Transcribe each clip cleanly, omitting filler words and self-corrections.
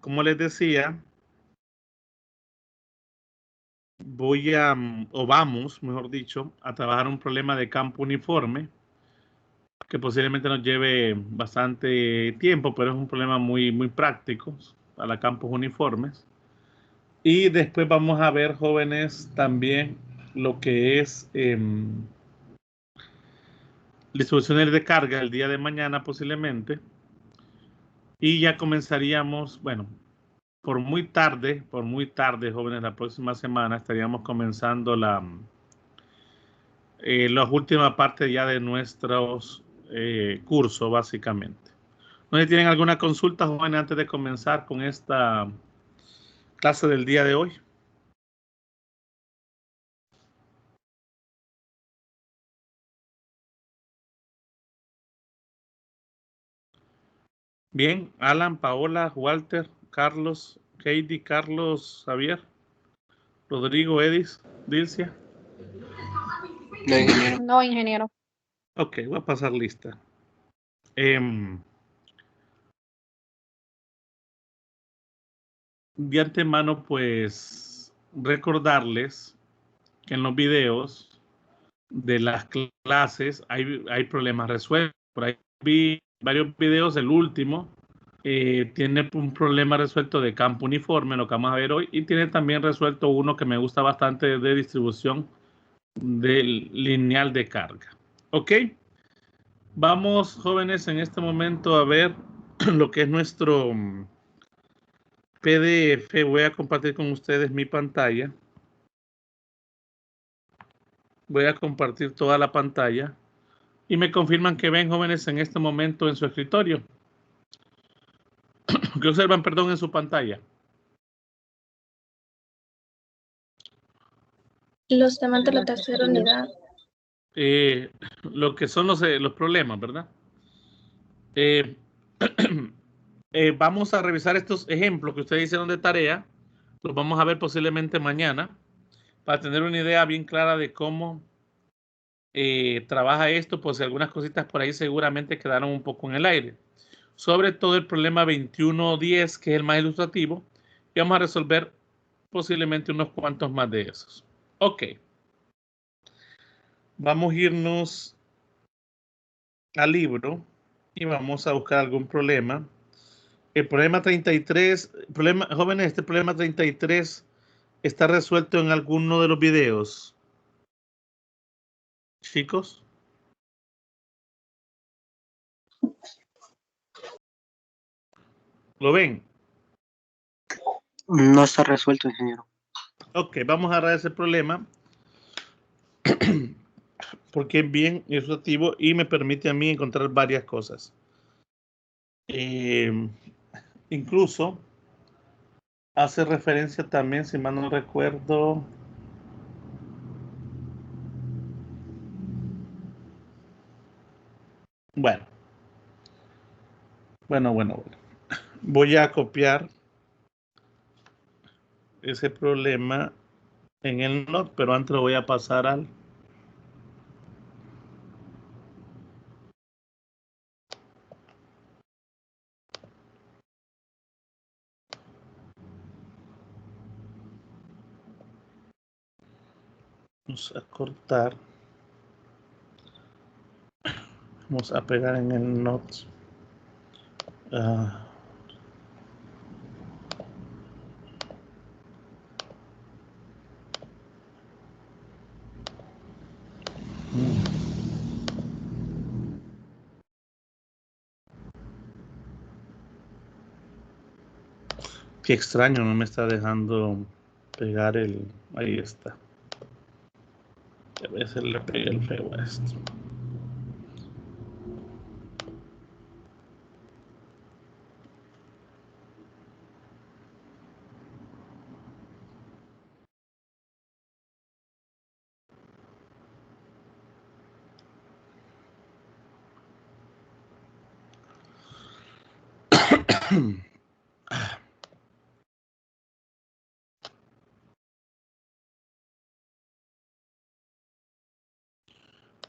Como les decía, vamos, mejor dicho, a trabajar un problema de campo uniforme que posiblemente nos lleve bastante tiempo, pero es un problema muy práctico para campos uniformes. Y después vamos a ver, jóvenes, también lo que es distribuciones de carga el día de mañana posiblemente. Y ya comenzaríamos, bueno, por muy tarde, jóvenes, la próxima semana estaríamos comenzando la última parte ya de nuestros cursos, básicamente. ¿No sé si tienen alguna consulta, jóvenes, antes de comenzar con esta clase del día de hoy? Bien, Alan, Paola, Walter, Carlos, Heidi, Carlos, Javier, Rodrigo, Edis, Dilcia. No, ingeniero. No, ingeniero. Ok, voy a pasar lista. De antemano, pues, recordarles que en los videos de las clases hay problemas resueltos. Por ahí vi varios videos, el último tiene un problema resuelto de campo uniforme, lo que vamos a ver hoy, y tiene también resuelto uno que me gusta bastante de distribución del lineal de carga. ¿Ok? Vamos, jóvenes, en este momento a ver lo que es nuestro PDF. Voy a compartir con ustedes mi pantalla. Voy a compartir toda la pantalla y me confirman que ven, jóvenes, en este momento en su escritorio. Que observan, perdón, en su pantalla. Los temas de la tercera unidad. Lo que son los problemas, ¿verdad? Vamos a revisar estos ejemplos que ustedes hicieron de tarea. Los vamos a ver posiblemente mañana para tener una idea bien clara de cómo trabaja esto, pues algunas cositas por ahí seguramente quedaron un poco en el aire. Sobre todo el problema 2110, que es el más ilustrativo, y vamos a resolver posiblemente unos cuantos más de esos. Ok. Vamos a irnos al libro y vamos a buscar algún problema. El problema 33, jóvenes, este problema 33 está resuelto en alguno de los videos. Chicos. ¿Lo ven? No está resuelto, ingeniero. Ok, vamos a agarrar ese problema porque es bien ilustrativo y me permite a mí encontrar varias cosas. Incluso hace referencia también, si mal no recuerdo, bueno. Voy a copiar ese problema en el Note, pero antes lo voy a pasar al... Vamos a cortar. Vamos a pegar en el Note. Qué extraño, no me está dejando pegar el... Ahí está. A veces le pegué el feo a esto.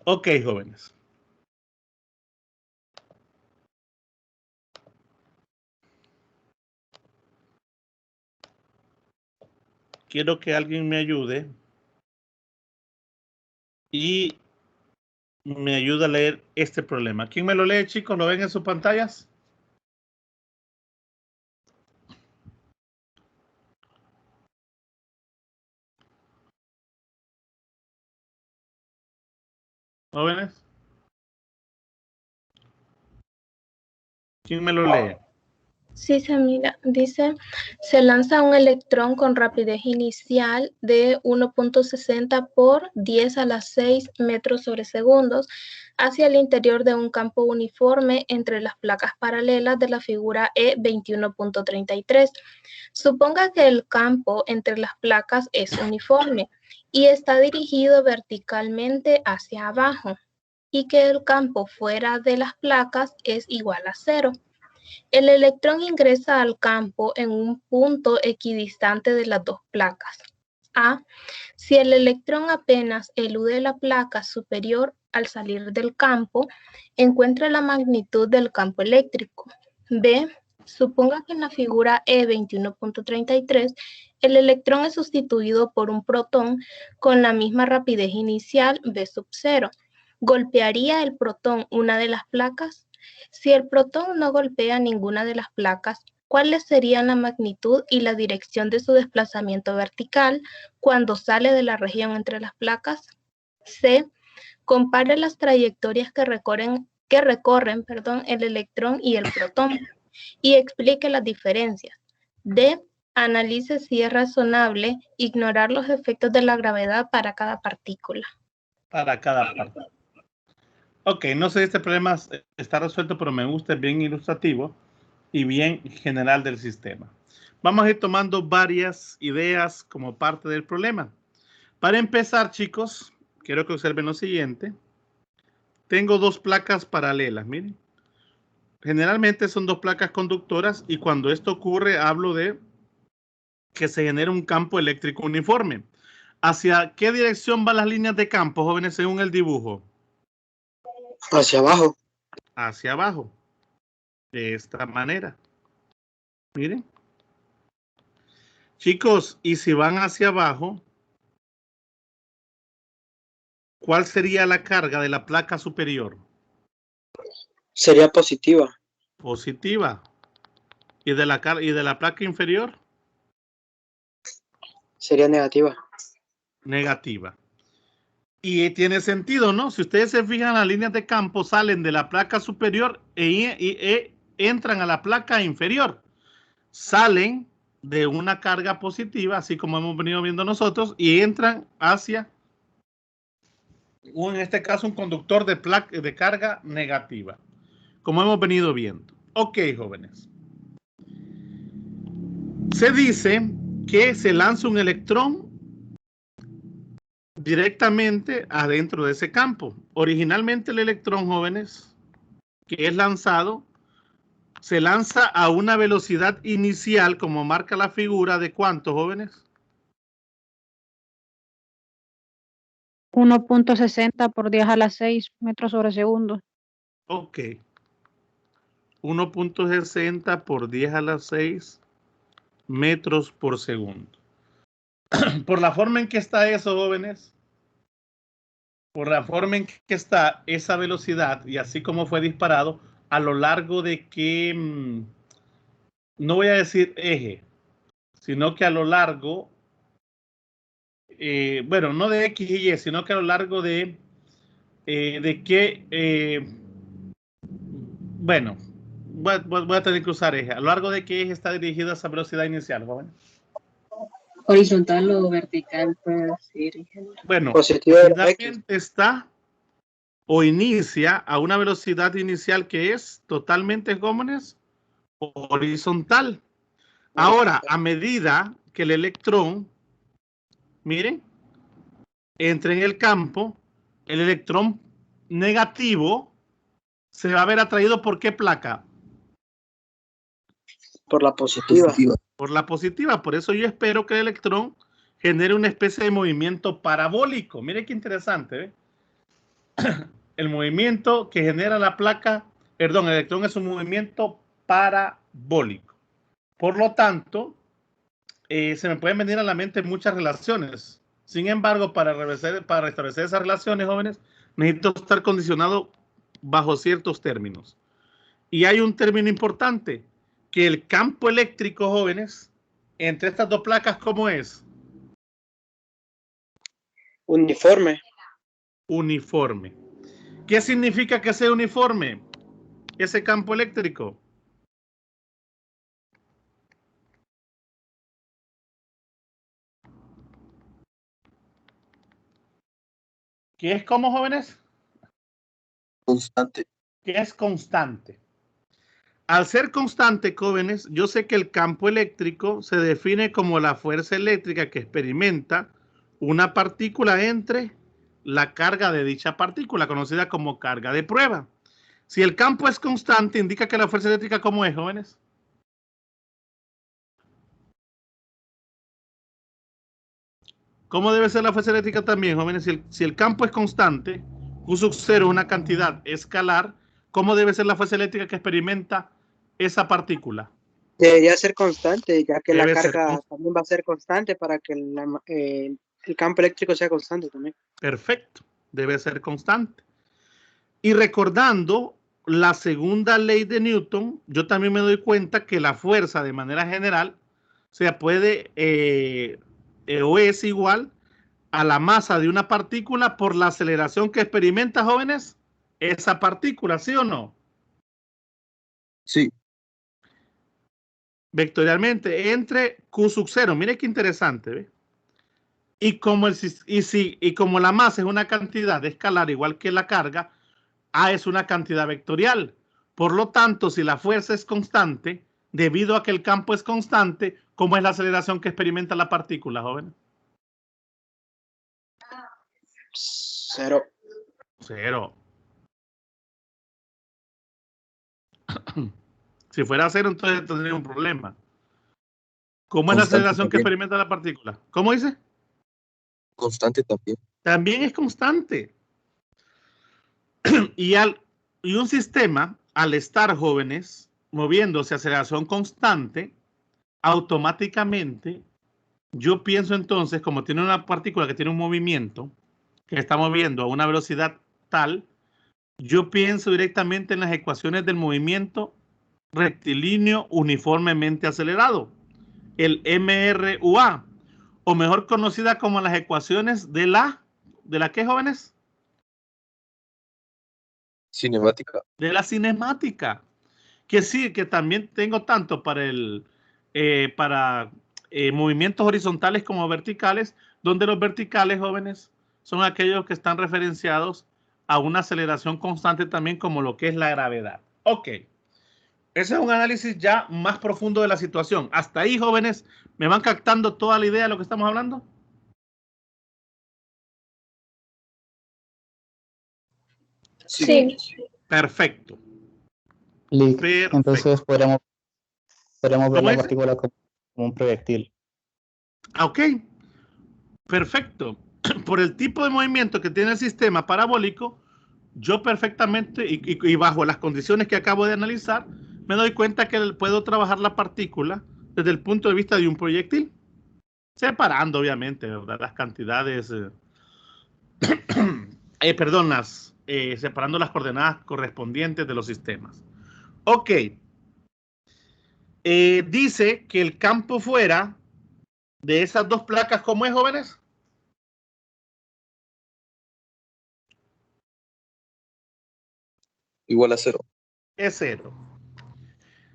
Ok, jóvenes. quiero que alguien me ayude y me ayude a leer este problema. ¿Quién me lo lee, chicos? ¿Lo ven en sus pantallas? ¿Jóvenes? ¿Quién me lo lee? Sí, se mira, dice, se lanza un electrón con rapidez inicial de 1.60 por 10 a la 6 metros sobre segundos hacia el interior de un campo uniforme entre las placas paralelas de la figura E21.33. Suponga que el campo entre las placas es uniforme y está dirigido verticalmente hacia abajo, y que el campo fuera de las placas es igual a 0. El electrón ingresa al campo en un punto equidistante de las dos placas. A. Si el electrón apenas elude la placa superior al salir del campo, encuentra la magnitud del campo eléctrico. B. Suponga que en la figura E21.33 el electrón es sustituido por un protón con la misma rapidez inicial V sub 0. ¿Golpearía el protón una de las placas? Si el protón no golpea ninguna de las placas, ¿cuáles serían la magnitud y la dirección de su desplazamiento vertical cuando sale de la región entre las placas? C. Compare las trayectorias que recorren el electrón y el protón y explique las diferencias. D. Analice si es razonable ignorar los efectos de la gravedad para cada partícula. Para cada parte. Ok, no sé si este problema está resuelto, pero me gusta, es bien ilustrativo y bien general del sistema. Vamos a ir tomando varias ideas como parte del problema. Para empezar, chicos, quiero que observen lo siguiente. Tengo dos placas paralelas, miren. Generalmente son dos placas conductoras y cuando esto ocurre hablo de que se genera un campo eléctrico uniforme. ¿Hacia qué dirección van las líneas de campo, jóvenes, según el dibujo? Hacia abajo. Hacia abajo. De esta manera. Miren. Chicos, y si van hacia abajo, ¿cuál sería la carga de la placa superior? Sería positiva. Positiva. ¿Y de la placa inferior? Sería negativa. Negativa. Y tiene sentido, ¿no? Si ustedes se fijan, las líneas de campo salen de la placa superior e entran a la placa inferior. Salen de una carga positiva, así como hemos venido viendo nosotros, y entran hacia, en este caso, un conductor de carga negativa, como hemos venido viendo. Ok, jóvenes. Se dice que se lanza un electrón directamente adentro de ese campo. Originalmente el electrón, jóvenes, que es lanzado, se lanza a una velocidad inicial, como marca la figura, ¿de cuánto, jóvenes? 1.60 por 10 a la 6 metros sobre segundo. Ok. 1.60 por 10 a la 6 metros por segundo. Por la forma en que está eso, jóvenes, por la forma en que está esa velocidad y así como fue disparado, a lo largo de qué, no voy a decir eje, sino que a lo largo, bueno, no de X y Y, sino que a lo largo de qué, bueno, voy a tener que usar eje. A lo largo de qué eje está dirigida esa velocidad inicial, jóvenes. Horizontal o vertical, puede decir. Bueno, Positiva finalmente está o inicia a una velocidad inicial que es totalmente, jóvenes, horizontal. Ahora, a medida que el electrón, miren, entre en el campo, el electrón negativo se va a ver atraído por qué placa? Por la positiva. Por la positiva. Por eso yo espero que el electrón genere una especie de movimiento parabólico. Mire qué interesante, ¿eh? El movimiento que genera la placa, perdón, el electrón es un movimiento parabólico. Por lo tanto, se me pueden venir a la mente muchas relaciones. Sin embargo, para restablecer esas relaciones, jóvenes, necesito estar condicionado bajo ciertos términos. Y hay un término importante, que el campo eléctrico, jóvenes, entre estas dos placas, ¿cómo es? Uniforme. Uniforme. ¿Qué significa que sea uniforme ese campo eléctrico? ¿Qué es como, jóvenes? Constante. Que es constante. Al ser constante, jóvenes, yo sé que el campo eléctrico se define como la fuerza eléctrica que experimenta una partícula entre la carga de dicha partícula, conocida como carga de prueba. Si el campo es constante, indica que la fuerza eléctrica, ¿cómo es, jóvenes? ¿Cómo debe ser la fuerza eléctrica también, jóvenes? Si el campo es constante, Q sub 0 es una cantidad escalar, ¿cómo debe ser la fuerza eléctrica que experimenta esa partícula? Debería ser constante, ya que la Debe ser carga también va a ser constante para que el campo eléctrico sea constante también. perfecto, debe ser constante. Y recordando la segunda ley de Newton, yo también me doy cuenta que la fuerza de manera general se puede o es igual a la masa de una partícula por la aceleración que experimenta, jóvenes, esa partícula, ¿sí o no? Sí. Vectorialmente entre Q sub 0. Mire qué interesante, ¿ve? Y como la masa es una cantidad escalar igual que la carga, A es una cantidad vectorial. Por lo tanto, si la fuerza es constante, debido a que el campo es constante, ¿cómo es la aceleración que experimenta la partícula, joven? 0. Cero. Si fuera cero, entonces tendría un problema. ¿Cómo es la Constante aceleración que también. experimenta la partícula? ¿Cómo dice? Constante también. También es constante. Y un sistema, al estar, jóvenes, moviéndose a aceleración constante, automáticamente, yo pienso entonces, como tiene una partícula que tiene un movimiento, que está moviendo a una velocidad tal, yo pienso directamente en las ecuaciones del movimiento rectilíneo uniformemente acelerado, el MRUA, o mejor conocida como las ecuaciones ¿de la qué, jóvenes? Cinemática. De la cinemática. Que sí, que también tengo tanto para movimientos horizontales como verticales, donde los verticales, jóvenes, son aquellos que están referenciados a una aceleración constante también como lo que es la gravedad. Ok. Ese es un análisis ya más profundo de la situación. Hasta ahí, jóvenes, ¿me van captando toda la idea de lo que estamos hablando? Sí. Perfecto. Entonces podríamos ver ¿Cómo la es? partícula como un proyectil. Ok. Perfecto. Por el tipo de movimiento que tiene el sistema parabólico, yo perfectamente y bajo las condiciones que acabo de analizar, me doy cuenta que puedo trabajar la partícula desde el punto de vista de un proyectil, separando obviamente, ¿verdad?, las cantidades, separando las coordenadas correspondientes de los sistemas. Ok. Dice que el campo fuera de esas dos placas, ¿cómo es, jóvenes? Igual a 0. Es cero.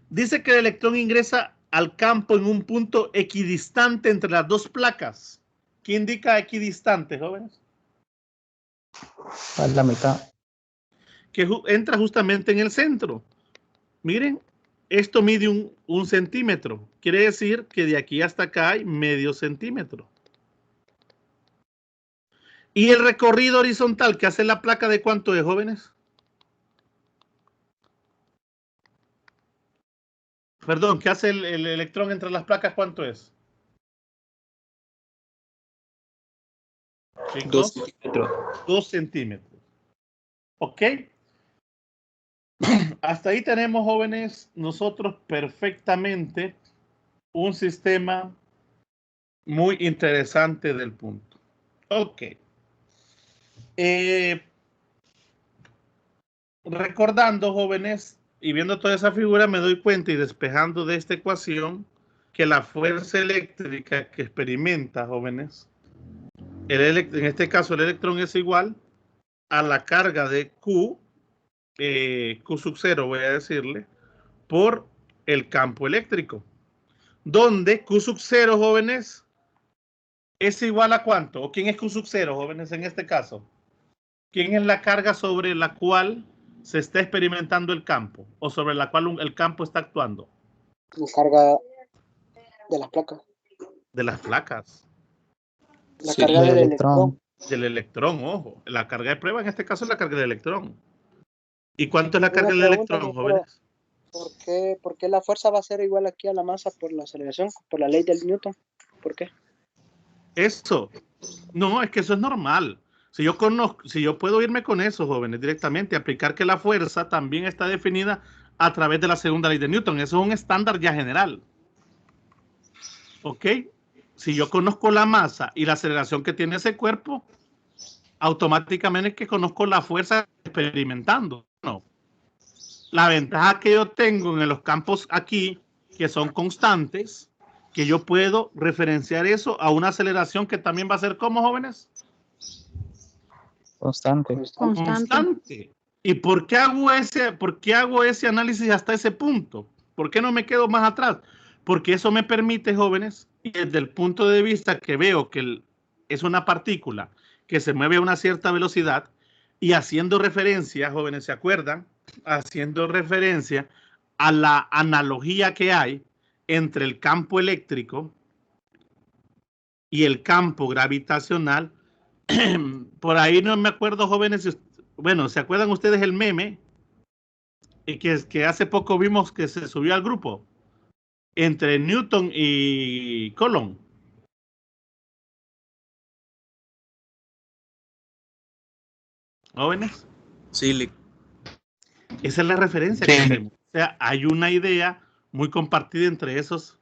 Dice que el electrón ingresa al campo en un punto equidistante entre las dos placas. ¿Qué indica equidistante, jóvenes? A la mitad. Que entra justamente en el centro. Miren, esto mide un centímetro. Quiere decir que de aquí hasta acá hay medio centímetro. ¿Y el recorrido horizontal que hace la placa de cuánto es, jóvenes? Perdón, ¿qué hace el electrón entre las placas? ¿Cuánto es? 2 centímetros. 2 centímetros. ¿Ok? Hasta ahí tenemos, jóvenes, nosotros perfectamente un sistema Muy interesante del punto. Ok. Recordando, jóvenes, y viendo toda esa figura, me doy cuenta y despejando de esta ecuación que la fuerza eléctrica que experimenta, jóvenes, en este caso el electrón es igual a la carga de Q, Q sub 0, voy a decirle, por el campo eléctrico, donde Q sub 0, jóvenes, es igual a ¿cuánto? ¿O quién es Q sub 0, jóvenes, en este caso? ¿Quién es la carga sobre la cual se está experimentando el campo o sobre la cual el campo está actuando? La carga de las placas. De las placas. La Sí. carga Del del electrón. electrón. Del electrón, ojo. La carga de prueba en este caso es la carga del electrón. ¿Y cuánto es la Una carga del pregunta, electrón, pero jóvenes? ¿por qué la fuerza va a ser igual aquí a la masa por la aceleración, por la ley del Newton? ¿Por qué? Eso. No, es que eso es normal. Si yo conozco, si yo puedo irme con eso, jóvenes, directamente, aplicar que la fuerza también está definida a través de la segunda ley de Newton. Eso es un estándar ya general. ¿Ok? Si yo conozco la masa y la aceleración que tiene ese cuerpo, automáticamente es que conozco la fuerza experimentando. No. La ventaja que yo tengo en los campos aquí, que son constantes, que yo puedo referenciar eso a una aceleración que también va a ser como, jóvenes, Constante. constante. ¿Y por qué hago ese análisis hasta ese punto? ¿Por qué no me quedo más atrás? Porque eso me permite, jóvenes, y desde el punto de vista que veo que es una partícula que se mueve a una cierta velocidad y haciendo referencia, jóvenes, ¿se acuerdan? Haciendo referencia a la analogía que hay entre el campo eléctrico y el campo gravitacional. Por ahí no me acuerdo, jóvenes, bueno, ¿se acuerdan ustedes el meme que hace poco vimos que se subió al grupo entre Newton y Coulomb? ¿Jóvenes? Sí, Esa es la referencia que hacemos. O sea, hay una idea muy compartida entre esos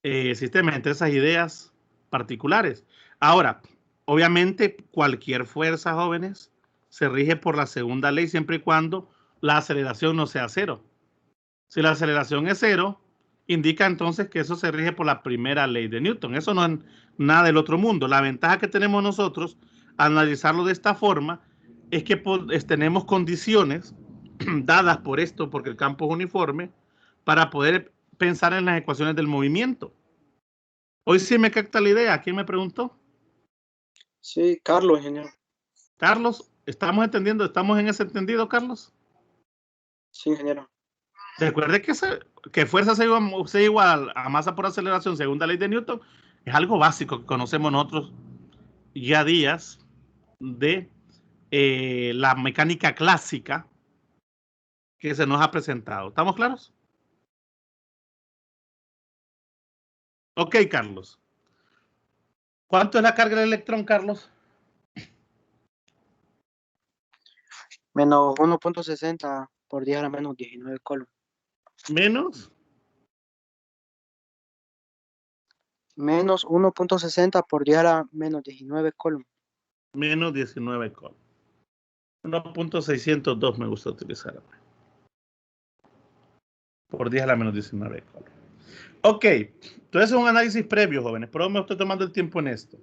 sistemas, entre esas ideas particulares. Ahora, obviamente, cualquier fuerza, jóvenes, se rige por la segunda ley siempre y cuando la aceleración no sea cero. Si la aceleración es cero, indica entonces que eso se rige por la primera ley de Newton. Eso no es nada del otro mundo. La ventaja que tenemos nosotros, al analizarlo de esta forma, es que tenemos condiciones dadas por esto, porque el campo es uniforme, para poder pensar en las ecuaciones del movimiento. Hoy sí me capta la idea. ¿Quién me preguntó? Sí, Carlos, ingeniero. Carlos, ¿estamos entendiendo? ¿Estamos en ese entendido, Carlos? Sí, ingeniero. Recuerde que fuerza sea igual a masa por aceleración, según la ley de Newton, es algo básico que conocemos nosotros ya días de la mecánica clásica que se nos ha presentado. ¿Estamos claros? Ok, Carlos. ¿Cuánto es la carga del electrón, Carlos? Menos 1.60 por 10 a la menos 19 Coulomb. Menos Menos 1.60 por 10 a la menos 19 Coulomb. menos 19 Coulomb. 1.602 me gusta utilizar. Por 10 a la menos 19 Coulomb. Ok, entonces es un análisis previo, jóvenes, pero me estoy tomando el tiempo en esto.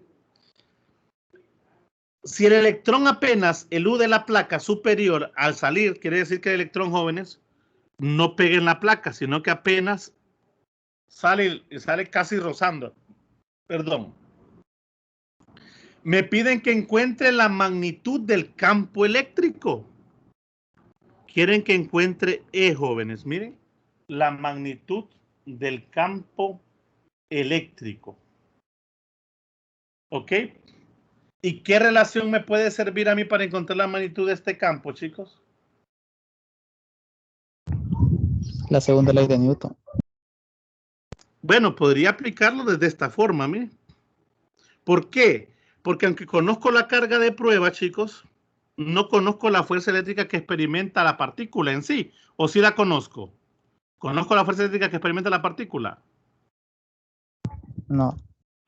Si el electrón apenas elude la placa superior al salir, quiere decir que el electrón, jóvenes, no pega en la placa, sino que apenas sale casi rozando. Perdón. Me piden que encuentre la magnitud del campo eléctrico. Quieren que encuentre jóvenes, miren, la magnitud del campo eléctrico. ¿Ok? ¿Y qué relación me puede servir a mí para encontrar la magnitud de este campo, chicos? La segunda ley de Newton. Bueno, podría aplicarlo desde esta forma, mire. ¿Por qué? Porque aunque conozco la carga de prueba, chicos, no conozco la fuerza eléctrica que experimenta la partícula en sí. ¿O sí la conozco? ¿Conozco la fuerza eléctrica que experimenta la partícula? No.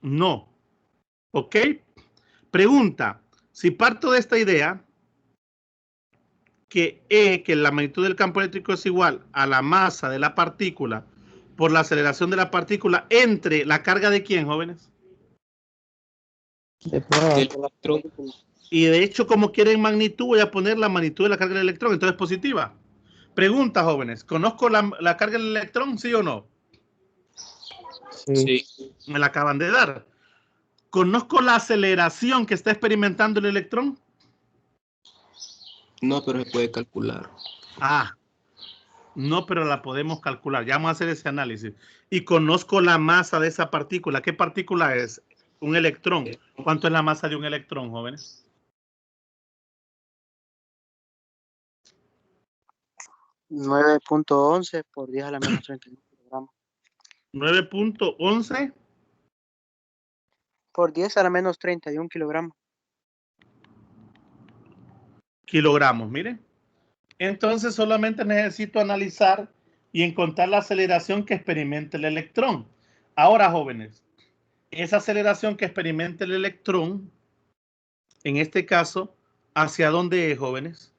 No. ¿Ok? Pregunta, si parto de esta idea, que la magnitud del campo eléctrico es igual a la masa de la partícula por la aceleración de la partícula entre la carga de ¿quién, jóvenes? De prueba. Del electrón. Y de hecho, como quieren magnitud, voy a poner la magnitud de la carga del electrón, entonces positiva. Pregunta, jóvenes, ¿conozco la carga del electrón, sí o no? Sí. Sí. Me la acaban de dar. ¿Conozco la aceleración que está experimentando el electrón? No, pero se puede calcular. Ah, no, pero la podemos calcular. Ya vamos a hacer ese análisis. Y conozco la masa de esa partícula. ¿Qué partícula es? Un electrón. ¿Cuánto es la masa de un electrón, jóvenes? 9.11 por 10 a la menos 31 kilogramos. 9.11 Por 10 a la menos 31 kilogramos. kilogramos, miren. Entonces solamente necesito analizar y encontrar la aceleración que experimenta el electrón. Ahora, jóvenes, esa aceleración que experimenta el electrón, en este caso, ¿hacia dónde es, jóvenes?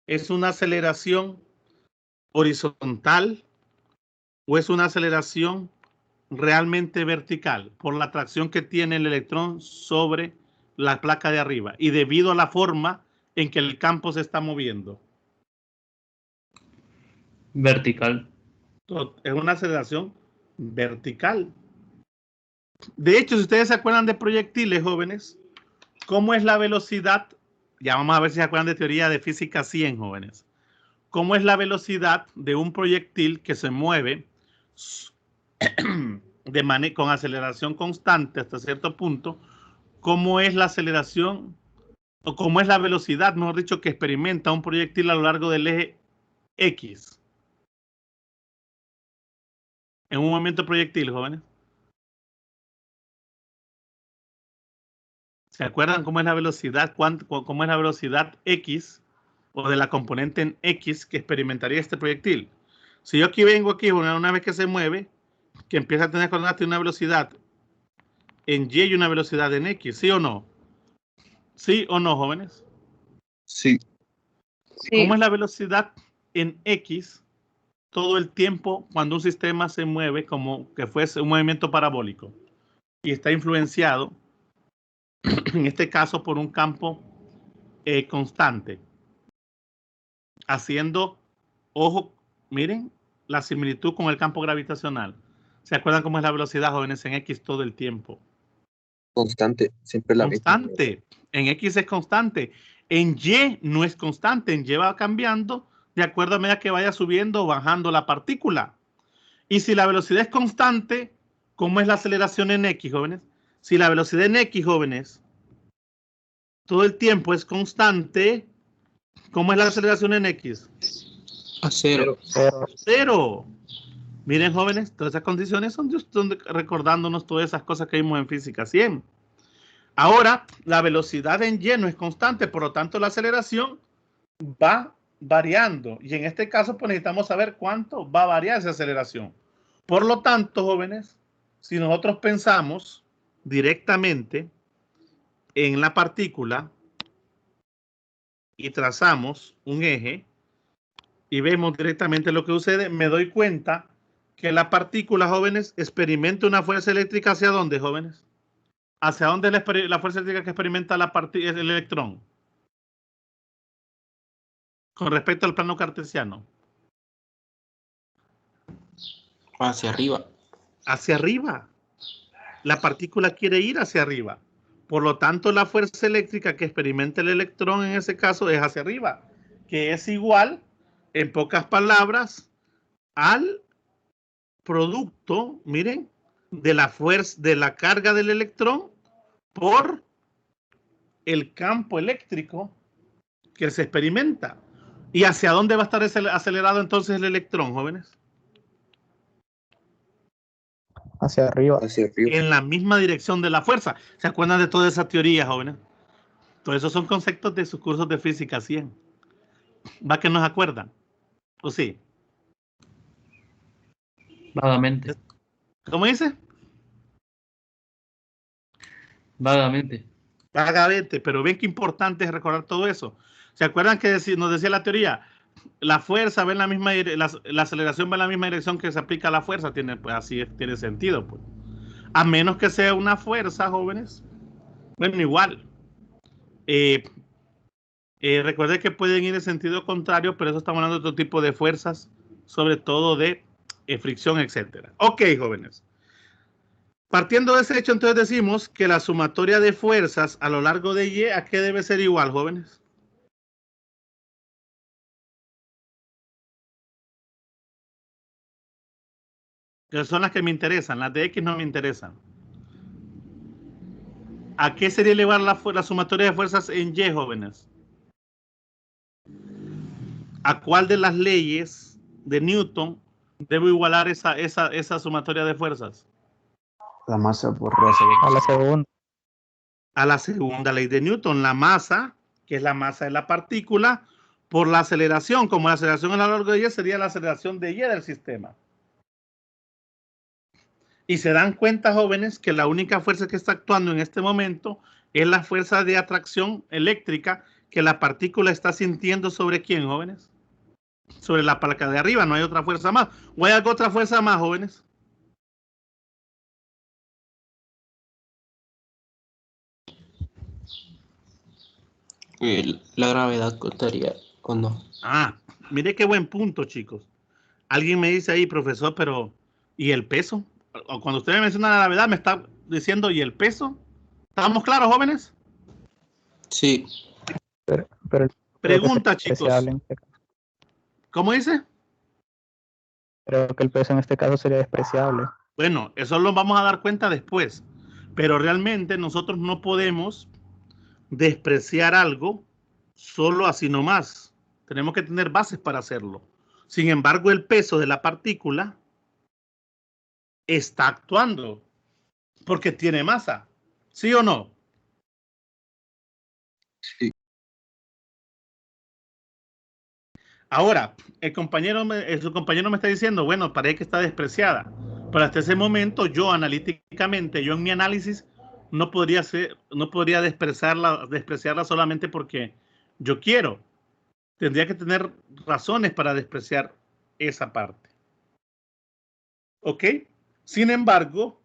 ¿Es una aceleración horizontal o es una aceleración realmente vertical por la atracción que tiene el electrón sobre la placa de arriba y debido a la forma en que el campo se está moviendo? Vertical. Es una aceleración vertical. De hecho, si ustedes se acuerdan de proyectiles, jóvenes, ¿cómo es la velocidad? Ya vamos a ver si se acuerdan de teoría de física 100, jóvenes. ¿Cómo es la velocidad de un proyectil que se mueve con aceleración constante hasta cierto punto? ¿Cómo es la aceleración o cómo es la velocidad, mejor dicho, que experimenta un proyectil a lo largo del eje X? En un movimiento proyectil, jóvenes. ¿Se acuerdan cómo es la velocidad? ¿Cómo es la velocidad X o de la componente en X que experimentaría este proyectil? Si yo aquí vengo aquí, una vez que se mueve, que empieza a tener coordenadas una velocidad en Y y una velocidad en X, ¿sí o no? ¿Sí o no, jóvenes? Sí. ¿Cómo es la velocidad en X todo el tiempo cuando un sistema se mueve como que fuese un movimiento parabólico y está influenciado, en este caso, por un campo constante? Haciendo, ojo, miren la similitud con el campo gravitacional. ¿Se acuerdan cómo es la velocidad, jóvenes, en X todo el tiempo? Constante, siempre la misma. Constante. En X es constante. En Y no es constante. En Y va cambiando de acuerdo a medida que vaya subiendo o bajando la partícula. Y si la velocidad es constante, ¿cómo es la aceleración en X, jóvenes? Si la velocidad en X, jóvenes, todo el tiempo es constante, ¿cómo es la aceleración en X? A cero. Cero. Miren, jóvenes, todas esas condiciones son recordándonos todas esas cosas que vimos en física 100. Ahora, la velocidad en Y no es constante, por lo tanto, la aceleración va variando. Y en este caso, pues necesitamos saber cuánto va a variar esa aceleración. Por lo tanto, jóvenes, si nosotros pensamos directamente en la partícula y trazamos un eje y vemos directamente lo que sucede, me doy cuenta que la partícula, jóvenes, experimenta una fuerza eléctrica. ¿Hacia dónde, jóvenes? ¿Hacia dónde es la fuerza eléctrica que experimenta el electrón? Con respecto al plano cartesiano. Hacia arriba. Hacia arriba. La partícula quiere ir hacia arriba. Por lo tanto, la fuerza eléctrica que experimenta el electrón en ese caso es hacia arriba, que es igual, en pocas palabras, al producto, miren, de la fuerza, de la carga del electrón por el campo eléctrico que se experimenta. ¿Y hacia dónde va a estar acelerado entonces el electrón, jóvenes? Hacia arriba. Hacia arriba. En la misma dirección de la fuerza. ¿Se acuerdan de toda esa teoría, jóvenes? Todos esos son conceptos de sus cursos de física 100. ¿Va que nos acuerdan? ¿O sí? Vagamente. ¿Cómo dice? Vagamente. Vagamente, pero ven qué importante es recordar todo eso. ¿Se acuerdan que nos decía la teoría? La fuerza va en la misma la aceleración va en la misma dirección que se aplica a la fuerza, pues así tiene sentido, pues. A menos que sea una fuerza, jóvenes. Bueno, igual. Recuerden que pueden ir en sentido contrario, pero eso estamos hablando de otro tipo de fuerzas, sobre todo de fricción, etcétera. Ok, jóvenes. Partiendo de ese hecho, entonces decimos que la sumatoria de fuerzas a lo largo de Y, ¿a qué debe ser igual, jóvenes? Que son las que me interesan, las de X no me interesan. ¿A qué sería igual la sumatoria de fuerzas en Y, jóvenes? ¿A cuál de las leyes de Newton debo igualar esa sumatoria de fuerzas? La masa por la segunda. A la segunda. A la segunda ley de Newton, la masa, que es la masa de la partícula, por la aceleración, como la aceleración a lo largo de Y sería la aceleración de Y del sistema. Y se dan cuenta, jóvenes, que la única fuerza que está actuando en este momento es la fuerza de atracción eléctrica que la partícula está sintiendo sobre ¿quién, jóvenes? Sobre la placa de arriba, no hay otra fuerza más. ¿O hay otra fuerza más, jóvenes? La gravedad contaría o no. Ah, mire qué buen punto, chicos. Alguien me dice ahí, profesor, pero ¿y el peso? O cuando usted me menciona la gravedad, me está diciendo ¿y el peso? ¿Estamos claros, jóvenes? Sí. Pero pregunta, chicos. ¿Cómo dice? Creo que el peso en este caso sería despreciable. Bueno, eso lo vamos a dar cuenta después. Pero realmente nosotros no podemos despreciar algo solo así nomás. Tenemos que tener bases para hacerlo. Sin embargo, el peso de la partícula está actuando porque tiene masa. ¿Sí o no? Sí. Ahora, su compañero me está diciendo, bueno, parece que está despreciada. Pero hasta ese momento, yo analíticamente, yo en mi análisis, no podría despreciarla solamente porque yo quiero. Tendría que tener razones para despreciar esa parte. ¿Ok? Sin embargo,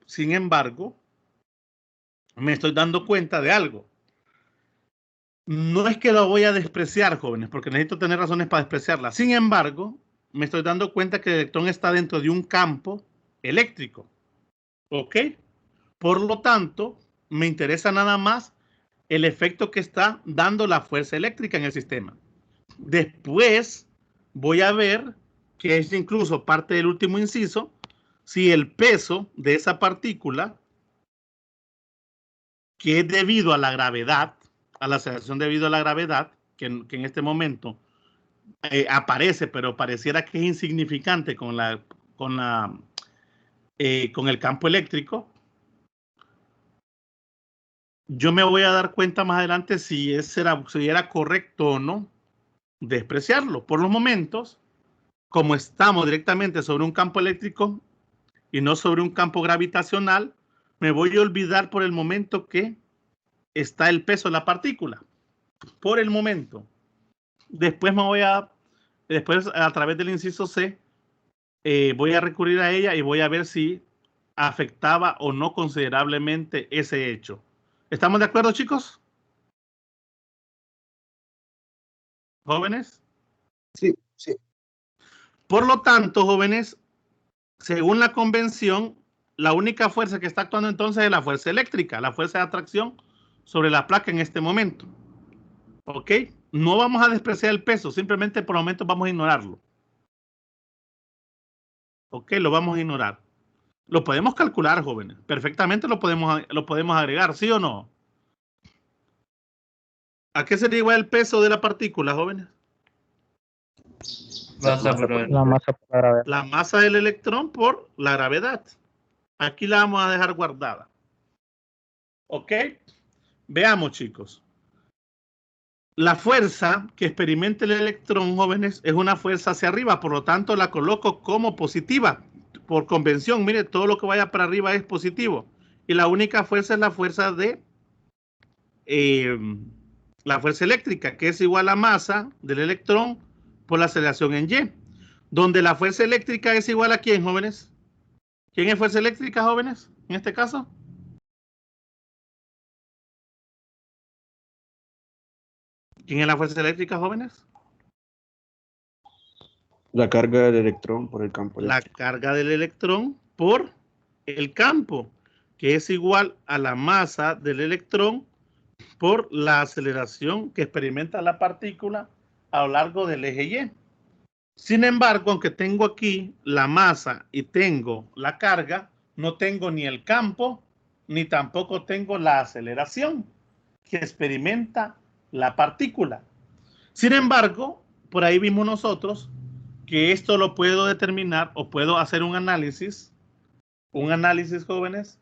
me estoy dando cuenta de algo. No es que lo voy a despreciar, jóvenes, porque necesito tener razones para despreciarla. Sin embargo, me estoy dando cuenta que el electrón está dentro de un campo eléctrico. ¿Ok? Por lo tanto, me interesa nada más el efecto que está dando la fuerza eléctrica en el sistema. Después voy a ver, que es incluso parte del último inciso, si el peso de esa partícula, que es debido a la gravedad, a la aceleración debido a la gravedad, que en este momento aparece, pero pareciera que es insignificante con el campo eléctrico, yo me voy a dar cuenta más adelante si era correcto o no despreciarlo. Por los momentos, como estamos directamente sobre un campo eléctrico y no sobre un campo gravitacional, me voy a olvidar por el momento que está el peso de la partícula. Por el momento. Después a través del inciso C, voy a recurrir a ella y voy a ver si afectaba o no considerablemente ese hecho. ¿Estamos de acuerdo, chicos? ¿Jóvenes? Sí, sí. Por lo tanto, jóvenes, según la convención, la única fuerza que está actuando entonces es la fuerza eléctrica, la fuerza de atracción sobre la placa en este momento. ¿Ok? No vamos a despreciar el peso, simplemente por el momento vamos a ignorarlo. ¿Ok? Lo vamos a ignorar. Lo podemos calcular, jóvenes. Perfectamente lo podemos agregar, ¿sí o no? ¿A qué sería igual el peso de la partícula, jóvenes? La masa por la gravedad. La masa del electrón por la gravedad. Aquí la vamos a dejar guardada. ¿Ok? Veamos, chicos. La fuerza que experimenta el electrón, jóvenes, es una fuerza hacia arriba, por lo tanto la coloco como positiva. Por convención, mire, todo lo que vaya para arriba es positivo. Y la única fuerza es la fuerza de la fuerza eléctrica, que es igual a masa del electrón por la aceleración en Y. Donde la fuerza eléctrica es igual a ¿quién, jóvenes? ¿Quién es fuerza eléctrica, jóvenes? En este caso. ¿Quién es la fuerza eléctrica, jóvenes? La carga del electrón por el campo La eléctrico. carga del electrón por el campo, que es igual a la masa del electrón por la aceleración que experimenta la partícula a lo largo del eje Y. Sin embargo, aunque tengo aquí la masa y tengo la carga, no tengo ni el campo, ni tampoco tengo la aceleración que experimenta la partícula. Sin embargo, por ahí vimos nosotros que esto lo puedo determinar o puedo hacer un análisis, jóvenes,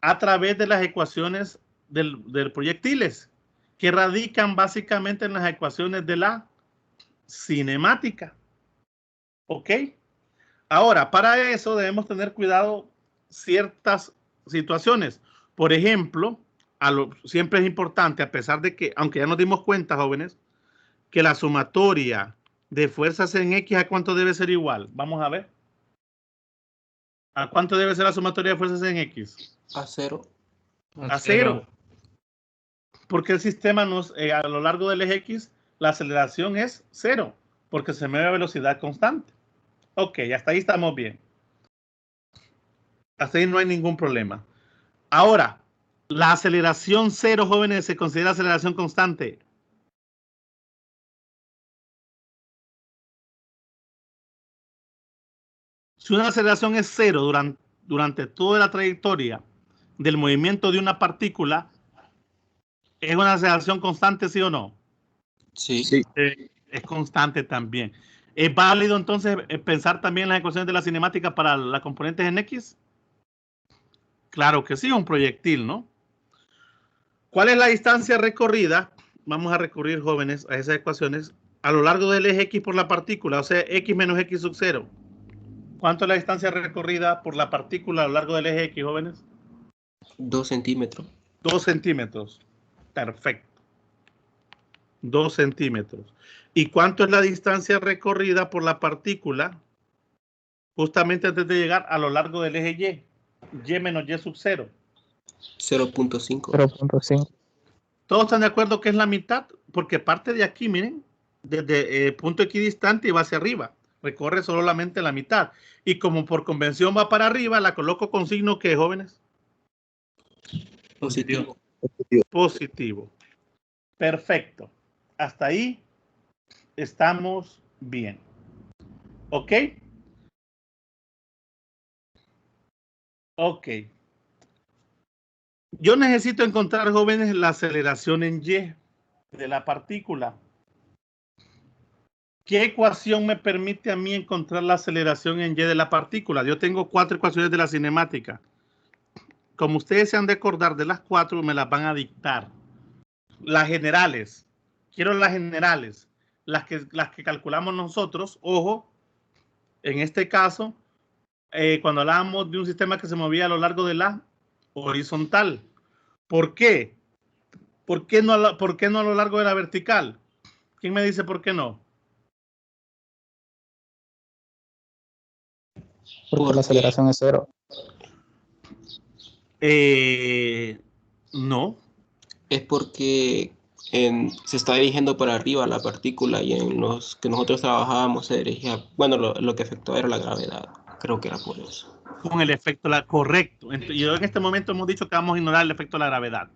a través de las ecuaciones del proyectiles, que radican básicamente en las ecuaciones de la cinemática. ¿Ok? Ahora, para eso debemos tener cuidado ciertas situaciones. Por ejemplo, siempre es importante, a pesar de que, aunque ya nos dimos cuenta, jóvenes, que la sumatoria de fuerzas en X, ¿a cuánto debe ser igual? Vamos a ver. ¿A cuánto debe ser la sumatoria de fuerzas en X? A 0. A 0. Porque el sistema a lo largo del eje X, la aceleración es 0, porque se mueve a velocidad constante. Ok, hasta ahí estamos bien. Hasta ahí no hay ningún problema. Ahora, la aceleración 0, jóvenes, se considera aceleración constante. Si una aceleración es 0 durante toda la trayectoria del movimiento de una partícula, ¿es una aceleración constante, sí o no? Sí. Es constante también. ¿Es válido entonces pensar también en las ecuaciones de la cinemática para las componentes en X? Claro que sí, un proyectil, ¿no? ¿Cuál es la distancia recorrida? Vamos a recurrir, jóvenes, a esas ecuaciones a lo largo del eje X por la partícula, o sea, X menos X sub 0. ¿Cuánto es la distancia recorrida por la partícula a lo largo del eje X, jóvenes? 2 centímetros. 2 centímetros. Perfecto. 2 centímetros. ¿Y cuánto es la distancia recorrida por la partícula justamente antes de llegar a lo largo del eje Y? Y menos Y sub 0. 0.5. 0.5. ¿Todos están de acuerdo que es la mitad? Porque parte de aquí, miren, desde punto equidistante y va hacia arriba. Recorre solamente la mitad. Y como por convención va para arriba, la coloco con signo que, jóvenes. Positivo. Positivo. Perfecto. Hasta ahí estamos bien. ¿Ok? Ok. Yo necesito encontrar, jóvenes, la aceleración en Y de la partícula. ¿Qué ecuación me permite a mí encontrar la aceleración en Y de la partícula? Yo tengo 4 ecuaciones de la cinemática. Como ustedes se han de acordar de las 4, me las van a dictar. Las generales. Quiero las generales. Las que calculamos nosotros. Ojo, en este caso, cuando hablábamos de un sistema que se movía a lo largo de la horizontal. ¿Por qué? ¿Por qué no a lo largo de la vertical? ¿Quién me dice por qué no? Porque la aceleración es 0. No. Es porque se está dirigiendo para arriba la partícula y en los que nosotros trabajábamos se dirigía, bueno, lo que afectó era la gravedad. Creo que era por eso. Con el efecto, correcto. Yo en este momento hemos dicho que vamos a ignorar el efecto de la gravedad.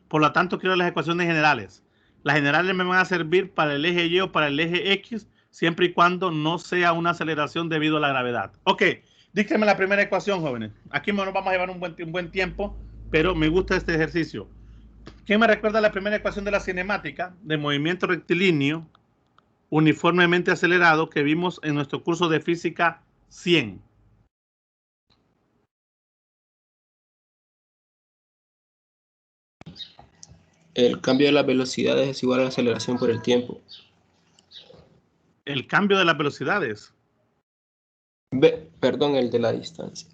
Por lo tanto, quiero las ecuaciones generales. Las generales me van a servir para el eje Y o para el eje X, siempre y cuando no sea una aceleración debido a la gravedad. Ok, dícteme la primera ecuación, jóvenes. Aquí nos vamos a llevar un buen tiempo, pero me gusta este ejercicio. ¿Quién me recuerda la primera ecuación de la cinemática de movimiento rectilíneo uniformemente acelerado que vimos en nuestro curso de física 100? El cambio de las velocidades es igual a la aceleración por el tiempo. El cambio de las velocidades. Perdón, el de la distancia.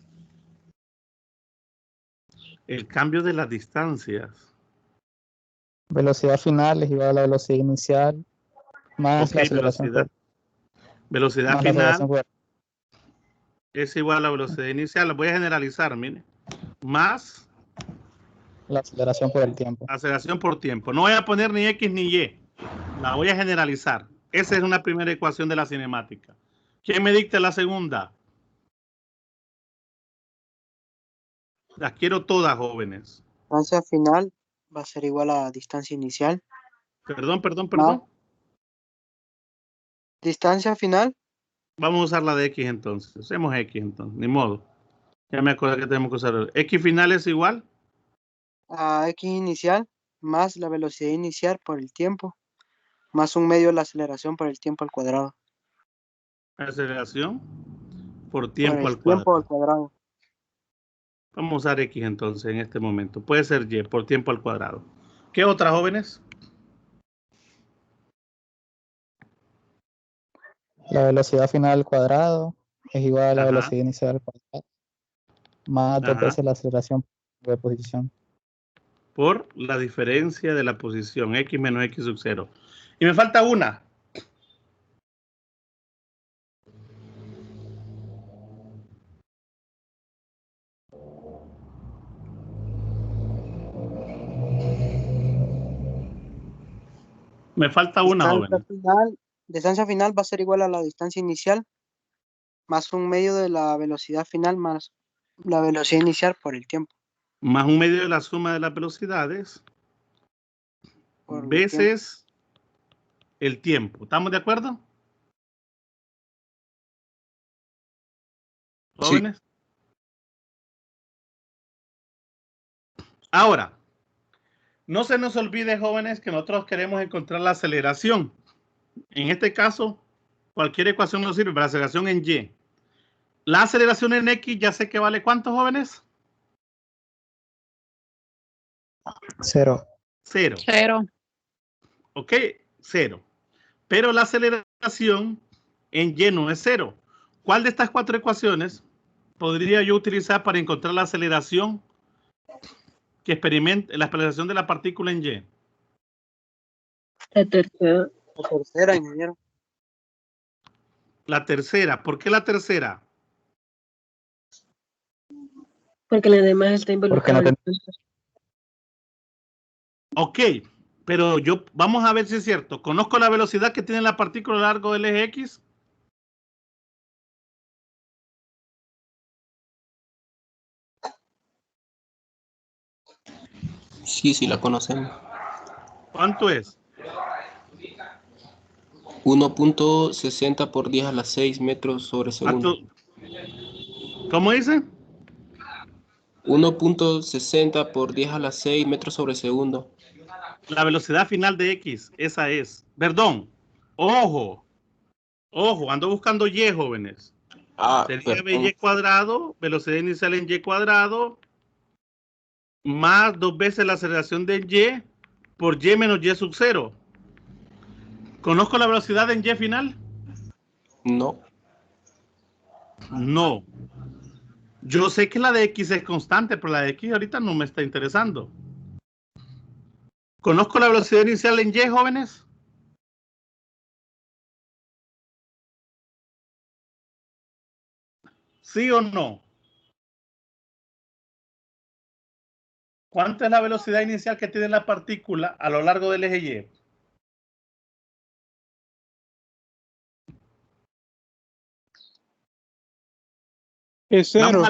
El cambio de las distancias. Velocidad final es igual a la velocidad inicial más Ok, la aceleración velocidad más la aceleración final es igual a la velocidad inicial. Lo voy a generalizar, mire. Más la aceleración por el tiempo. aceleración por tiempo. No voy a poner ni X ni Y. La voy a generalizar. Esa es una primera ecuación de la cinemática. ¿Quién me dicta la segunda? Las quiero todas, jóvenes. Distancia final va a ser igual a distancia inicial. Perdón. Más distancia final Vamos a usar la de X entonces. Usemos X entonces. Ni modo. Ya me acuerdo que tenemos que usar. X final es igual. a X inicial más la velocidad inicial por el tiempo, más 1/2 de la aceleración por el tiempo al cuadrado. Aceleración por Por tiempo el al tiempo al cuadrado. cuadrado. Vamos a usar X entonces en este momento. Puede ser Y por tiempo al cuadrado. ¿Qué otras, jóvenes? La velocidad final al cuadrado es igual a la Ajá, velocidad inicial al cuadrado más 2 ajá. veces la aceleración de posición. Por la diferencia de la posición. X menos X sub 0. Y me falta una. Me falta una, jóvenes. Distancia final va a ser igual a la distancia inicial más 1/2 de la velocidad final más la velocidad inicial por el tiempo. Más 1/2 de la suma de las velocidades Por el tiempo. veces el tiempo. ¿Estamos de acuerdo? Jóvenes. Ahora, no se nos olvide, jóvenes, que nosotros queremos encontrar la aceleración. En este caso, cualquier ecuación nos sirve para la aceleración en Y. La aceleración en X ya sé que vale ¿cuánto, jóvenes? 0. 0. 0. Ok, 0. Pero la aceleración en Y no es 0. ¿Cuál de estas 4 ecuaciones podría yo utilizar para encontrar la aceleración que experimente la aceleración de la partícula en Y? La tercera. La tercera, ingeniero. La tercera. ¿Por qué la tercera? Porque la demás está Porque no involucrada. Ok, pero vamos a ver si es cierto. ¿Conozco la velocidad que tiene la partícula a lo largo del eje X? Sí, la conocemos. ¿Cuánto es? 1.60 por 10 a la 6 metros sobre segundo. ¿Cómo dice? 1.60 por 10 a la 6 metros sobre segundo. La velocidad final de X, esa es. Perdón, ojo, ando buscando Y, jóvenes. Sería Perdón. Y cuadrado, velocidad inicial en Y cuadrado, más 2 veces la aceleración de Y por Y menos Y sub 0. ¿Conozco la velocidad en Y final? No. No. Yo sé que la de X es constante, pero la de X ahorita no me está interesando. ¿Conozco la velocidad inicial en Y, jóvenes? ¿Sí o no? ¿Cuánta es la velocidad inicial que tiene la partícula a lo largo del eje Y? Es 0.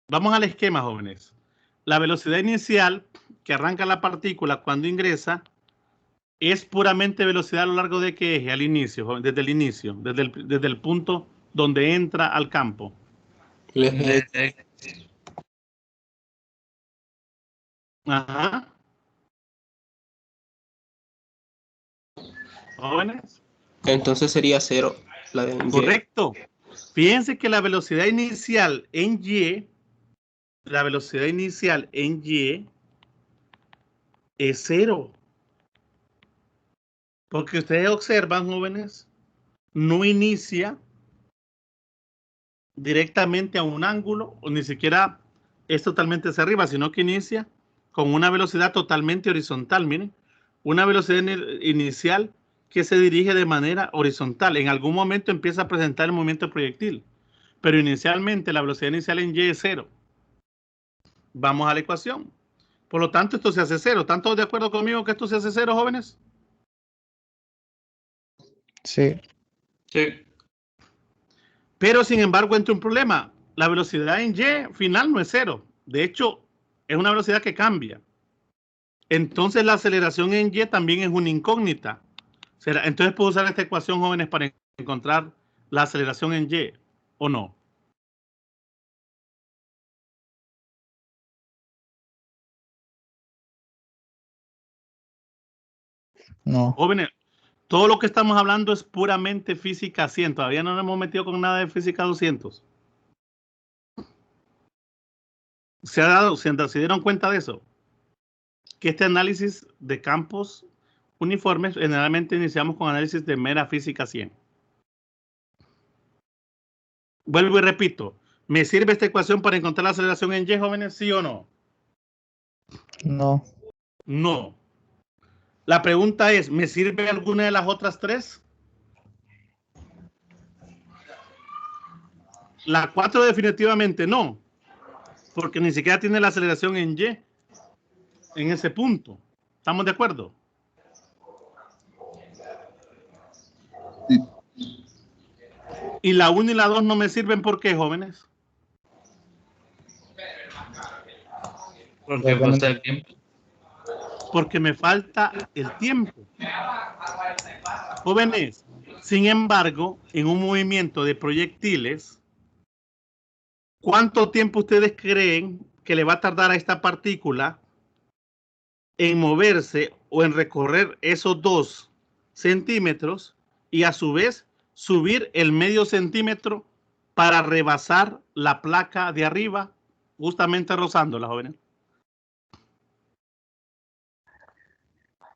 Vamos al esquema, jóvenes. La velocidad inicial que arranca la partícula cuando ingresa es puramente velocidad a lo largo de qué eje, al inicio, desde el inicio, desde el punto donde entra al campo. Ajá. Jóvenes. Entonces sería 0. La de Y. Correcto. Fíjense que la velocidad inicial en Y es 0. Porque ustedes observan, jóvenes, no inicia directamente a un ángulo o ni siquiera es totalmente hacia arriba, sino que inicia con una velocidad totalmente horizontal. Miren, una velocidad inicial que se dirige de manera horizontal. En algún momento empieza a presentar el movimiento proyectil, pero inicialmente la velocidad inicial en y es 0. Vamos a la ecuación. Por lo tanto, esto se hace 0. ¿Están todos de acuerdo conmigo que esto se hace 0, jóvenes? Sí. Sí. Pero, sin embargo, entra un problema. La velocidad en y final no es 0. De hecho, es una velocidad que cambia. Entonces, la aceleración en y también es una incógnita. Entonces, puedo usar esta ecuación, jóvenes, para encontrar la aceleración en y, ¿o no? No. Jóvenes, todo lo que estamos hablando es puramente física 100. Todavía no nos hemos metido con nada de física 200. ¿Se dieron cuenta de eso? Que este análisis de campos uniformes, generalmente iniciamos con análisis de mera física 100. Vuelvo y repito, ¿me sirve esta ecuación para encontrar la aceleración en y, jóvenes? ¿Sí o no? No. No. La pregunta es, ¿me sirve alguna de las otras tres? La 4 definitivamente no, porque ni siquiera tiene la aceleración en y en ese punto. ¿Estamos de acuerdo? Sí. Y la 1 y la 2 no me sirven, ¿por qué, jóvenes? Porque falta el tiempo. Porque me falta el tiempo. Jóvenes, sin embargo, en un movimiento de proyectiles, ¿cuánto tiempo ustedes creen que le va a tardar a esta partícula en moverse o en recorrer esos 2 centímetros y a su vez subir el medio centímetro para rebasar la placa de arriba, justamente rozándola, jóvenes?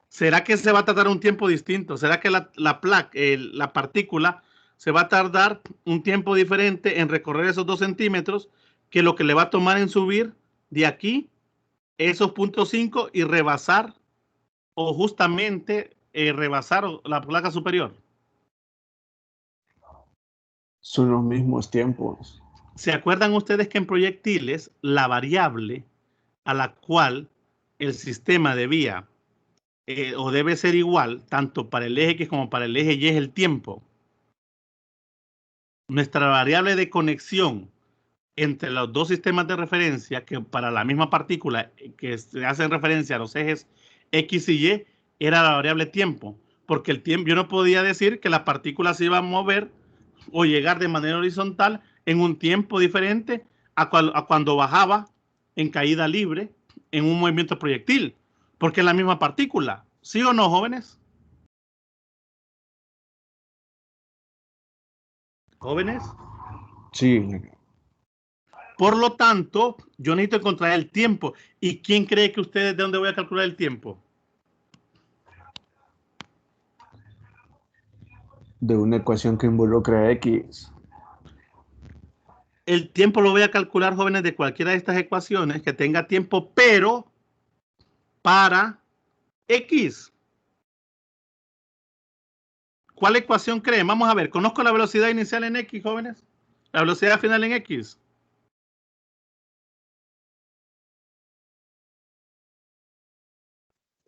¿Será que se va a tardar un tiempo distinto? ¿Será que la partícula se va a tardar un tiempo diferente en recorrer esos 2 centímetros que lo que le va a tomar en subir de aquí esos 0.5 y rebasar o justamente rebasar la placa superior? Son los mismos tiempos. ¿Se acuerdan ustedes que en proyectiles la variable a la cual el sistema debía o debe ser igual tanto para el eje X como para el eje Y es el tiempo? Nuestra variable de conexión entre los 2 sistemas de referencia, que para la misma partícula que se hacen referencia a los ejes X y Y, era la variable tiempo, porque el tiempo, yo no podía decir que la partícula se iba a mover o llegar de manera horizontal en un tiempo diferente a cuando bajaba en caída libre en un movimiento proyectil, porque es la misma partícula. ¿Sí o no, jóvenes? ¿Jóvenes? Sí. Por lo tanto, yo necesito encontrar el tiempo. ¿Y quién cree que ustedes de dónde voy a calcular el tiempo? De una ecuación que involucra X. El tiempo lo voy a calcular, jóvenes, de cualquiera de estas ecuaciones que tenga tiempo, pero para X. ¿Cuál ecuación creen? Vamos a ver, ¿conozco la velocidad inicial en X, jóvenes? La velocidad final en X.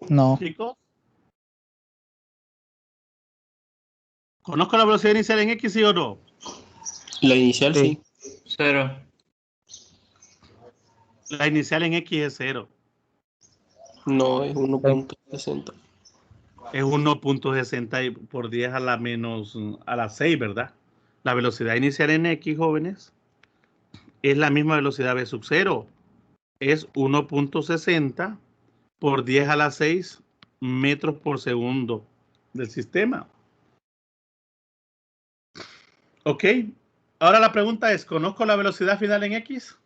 No. Chicos, ¿conozco la velocidad inicial en X, sí o no? La inicial sí. 0. La inicial en X es 0. No, es 1.60. Es 1.60 por 10 a la 6, ¿verdad? La velocidad inicial en X, jóvenes, es la misma velocidad v sub 0. Es 1.60 por 10 a la 6 metros por segundo del sistema. Ok. Ahora la pregunta es, ¿conozco la velocidad final en X?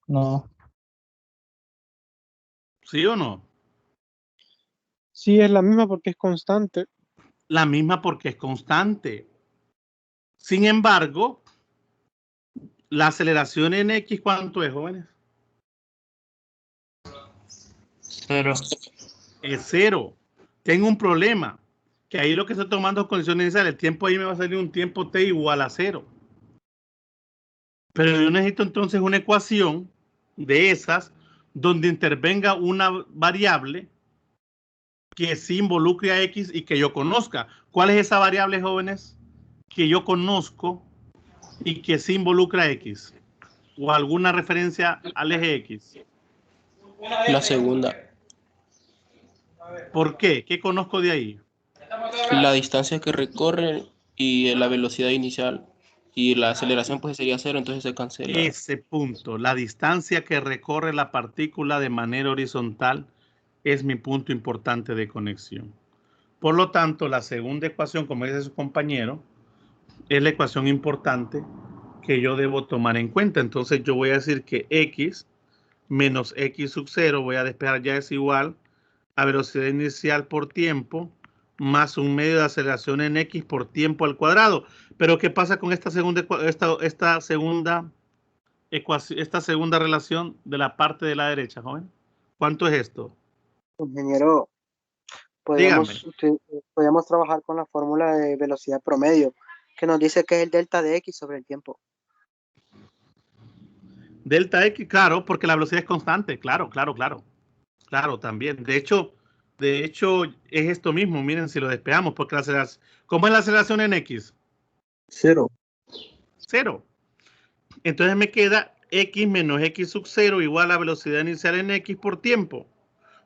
No. ¿Sí o no? Sí, es la misma porque es constante. La misma porque es constante. Sin embargo, la aceleración en X, ¿cuánto es, jóvenes? 0. Es 0. Tengo un problema, que ahí lo que estoy tomando es condiciones iniciales. El tiempo ahí me va a salir un tiempo t igual a 0. Pero yo necesito entonces una ecuación de esas donde intervenga una variable que sí involucre a X y que yo conozca. ¿Cuál es esa variable, jóvenes, que yo conozco y que sí involucra a X? ¿O alguna referencia al eje X? La segunda. ¿Por qué? ¿Qué conozco de ahí? La distancia que recorren y la velocidad inicial. Y la aceleración pues sería 0, entonces se cancela. Ese punto, la distancia que recorre la partícula de manera horizontal, es mi punto importante de conexión. Por lo tanto, la segunda ecuación, como dice su compañero, es la ecuación importante que yo debo tomar en cuenta. Entonces yo voy a decir que X menos X sub 0, voy a despejar, ya es igual a velocidad inicial por tiempo más un medio de aceleración en X por tiempo al cuadrado. Pero ¿qué pasa con esta segunda ecuación, esta segunda relación de la parte de la derecha, joven? ¿Cuánto es esto? Ingeniero, Dígame. podríamos trabajar con la fórmula de velocidad promedio, que nos dice que es el delta de X sobre el tiempo. Delta X, claro, porque la velocidad es constante. Claro, también. De hecho, es esto mismo. Miren, si lo despejamos, porque la aceleración, ¿cómo es la aceleración en X? 0. 0. Entonces me queda X menos X sub 0 igual a velocidad inicial en X por tiempo,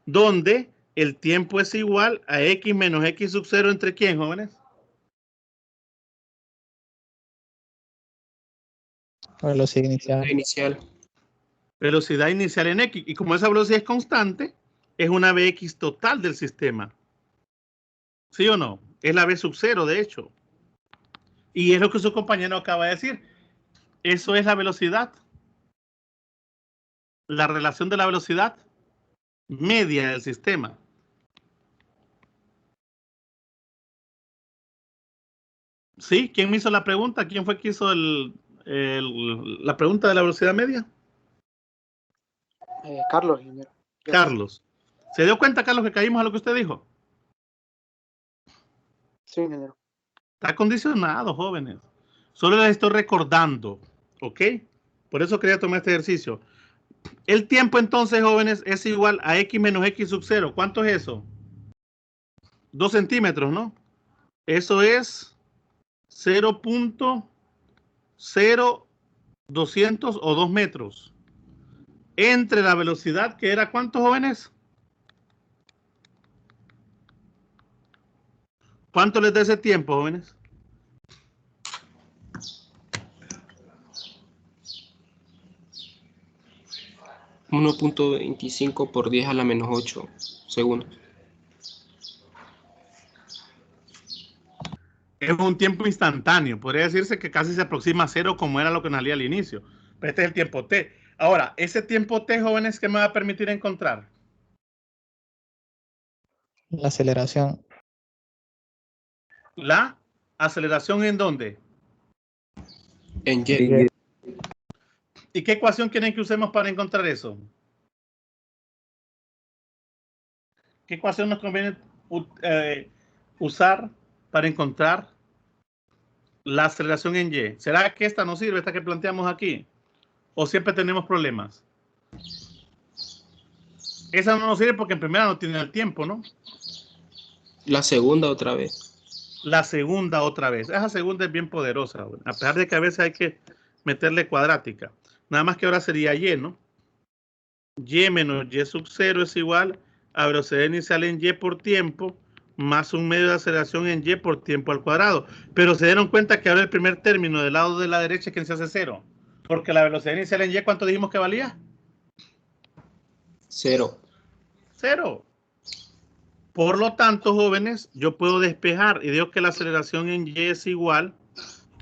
donde el tiempo es igual a X menos X sub 0 entre ¿quién, jóvenes? Velocidad inicial. Velocidad inicial en X. Y como esa velocidad es constante, es una Vx total del sistema. ¿Sí o no? Es la V sub 0, de hecho. Y es lo que su compañero acaba de decir. Eso es la velocidad. La relación de la velocidad media del sistema. ¿Sí? ¿Quién me hizo la pregunta? ¿Quién fue que hizo la pregunta de la velocidad media? Carlos, ingeniero. Carlos. ¿Se dio cuenta, Carlos, que caímos a lo que usted dijo? Sí, ingeniero. Está condicionado, jóvenes. Solo les estoy recordando, ¿ok? Por eso quería tomar este ejercicio. El tiempo entonces, jóvenes, es igual a X menos X sub 0. ¿Cuánto es eso? 2 centímetros, ¿no? Eso es 0.0200 o 2 metros. Entre la velocidad, que era ¿cuántos, jóvenes? ¿Cuánto les da ese tiempo, jóvenes? .25 por 10 a la menos 8 segundos. Es un tiempo instantáneo. Podría decirse que casi se aproxima a 0 como era lo que salía al inicio. Pero este es el tiempo t. Ahora, ese tiempo t, jóvenes, ¿qué me va a permitir encontrar? La aceleración. ¿La aceleración en dónde? En Y. ¿Y qué ecuación quieren que usemos para encontrar eso? ¿Qué ecuación nos conviene usar para encontrar la aceleración en Y? ¿Será que esta no sirve, esta que planteamos aquí? ¿O siempre tenemos problemas? Esa no nos sirve porque en primera no tiene el tiempo, ¿no? La segunda otra vez. La segunda otra vez. Esa segunda es bien poderosa, a pesar de que a veces hay que meterle cuadrática. Nada más que ahora sería Y, ¿no? Y menos Y sub 0 es igual a velocidad inicial en Y por tiempo más un medio de aceleración en Y por tiempo al cuadrado. Pero se dieron cuenta que ahora el primer término del lado de la derecha es que se hace 0. Porque la velocidad inicial en Y, ¿cuánto dijimos que valía? 0. 0. Por lo tanto, jóvenes, yo puedo despejar y digo que la aceleración en Y es igual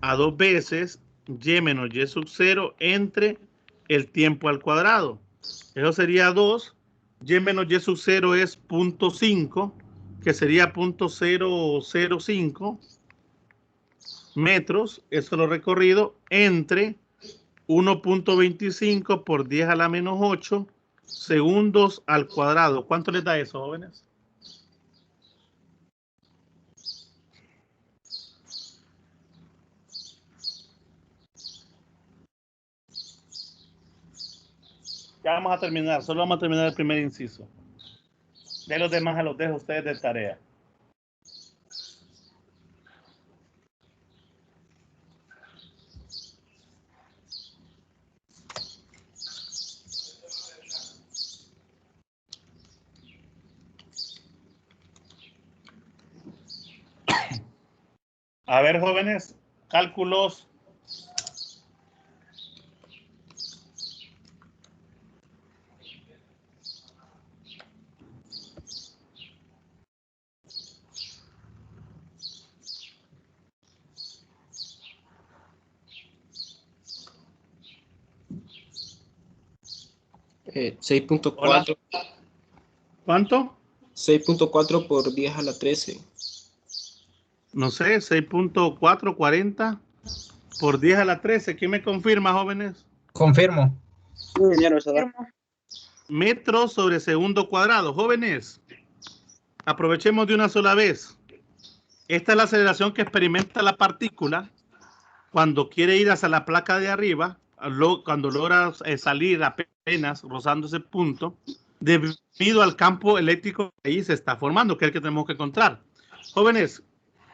a 2 veces Y menos Y sub 0 entre el tiempo al cuadrado. Eso sería 2. Y menos Y sub 0 es 0.5, que sería 0.005 metros. Eso lo recorrido entre 1.25 por 10 a la menos 8 segundos al cuadrado. ¿Cuánto les da eso, jóvenes? Ya vamos a terminar, solo vamos a terminar el primer inciso. De los demás a los dejo ustedes de tarea. A ver, jóvenes, cálculos. Eh, 6.4 Hola. ¿Cuánto? 6.4 por 10 a la 13. No sé, 6.440 por 10 a la 13. ¿Quién me confirma, jóvenes? Confirmo. Sí, ingeniero, se da. Metros sobre segundo cuadrado. Jóvenes, aprovechemos de una sola vez. Esta es la aceleración que experimenta la partícula cuando quiere ir hacia la placa de arriba, cuando logra salir apenas rozando ese punto, debido al campo eléctrico que ahí se está formando, que es el que tenemos que encontrar. Jóvenes,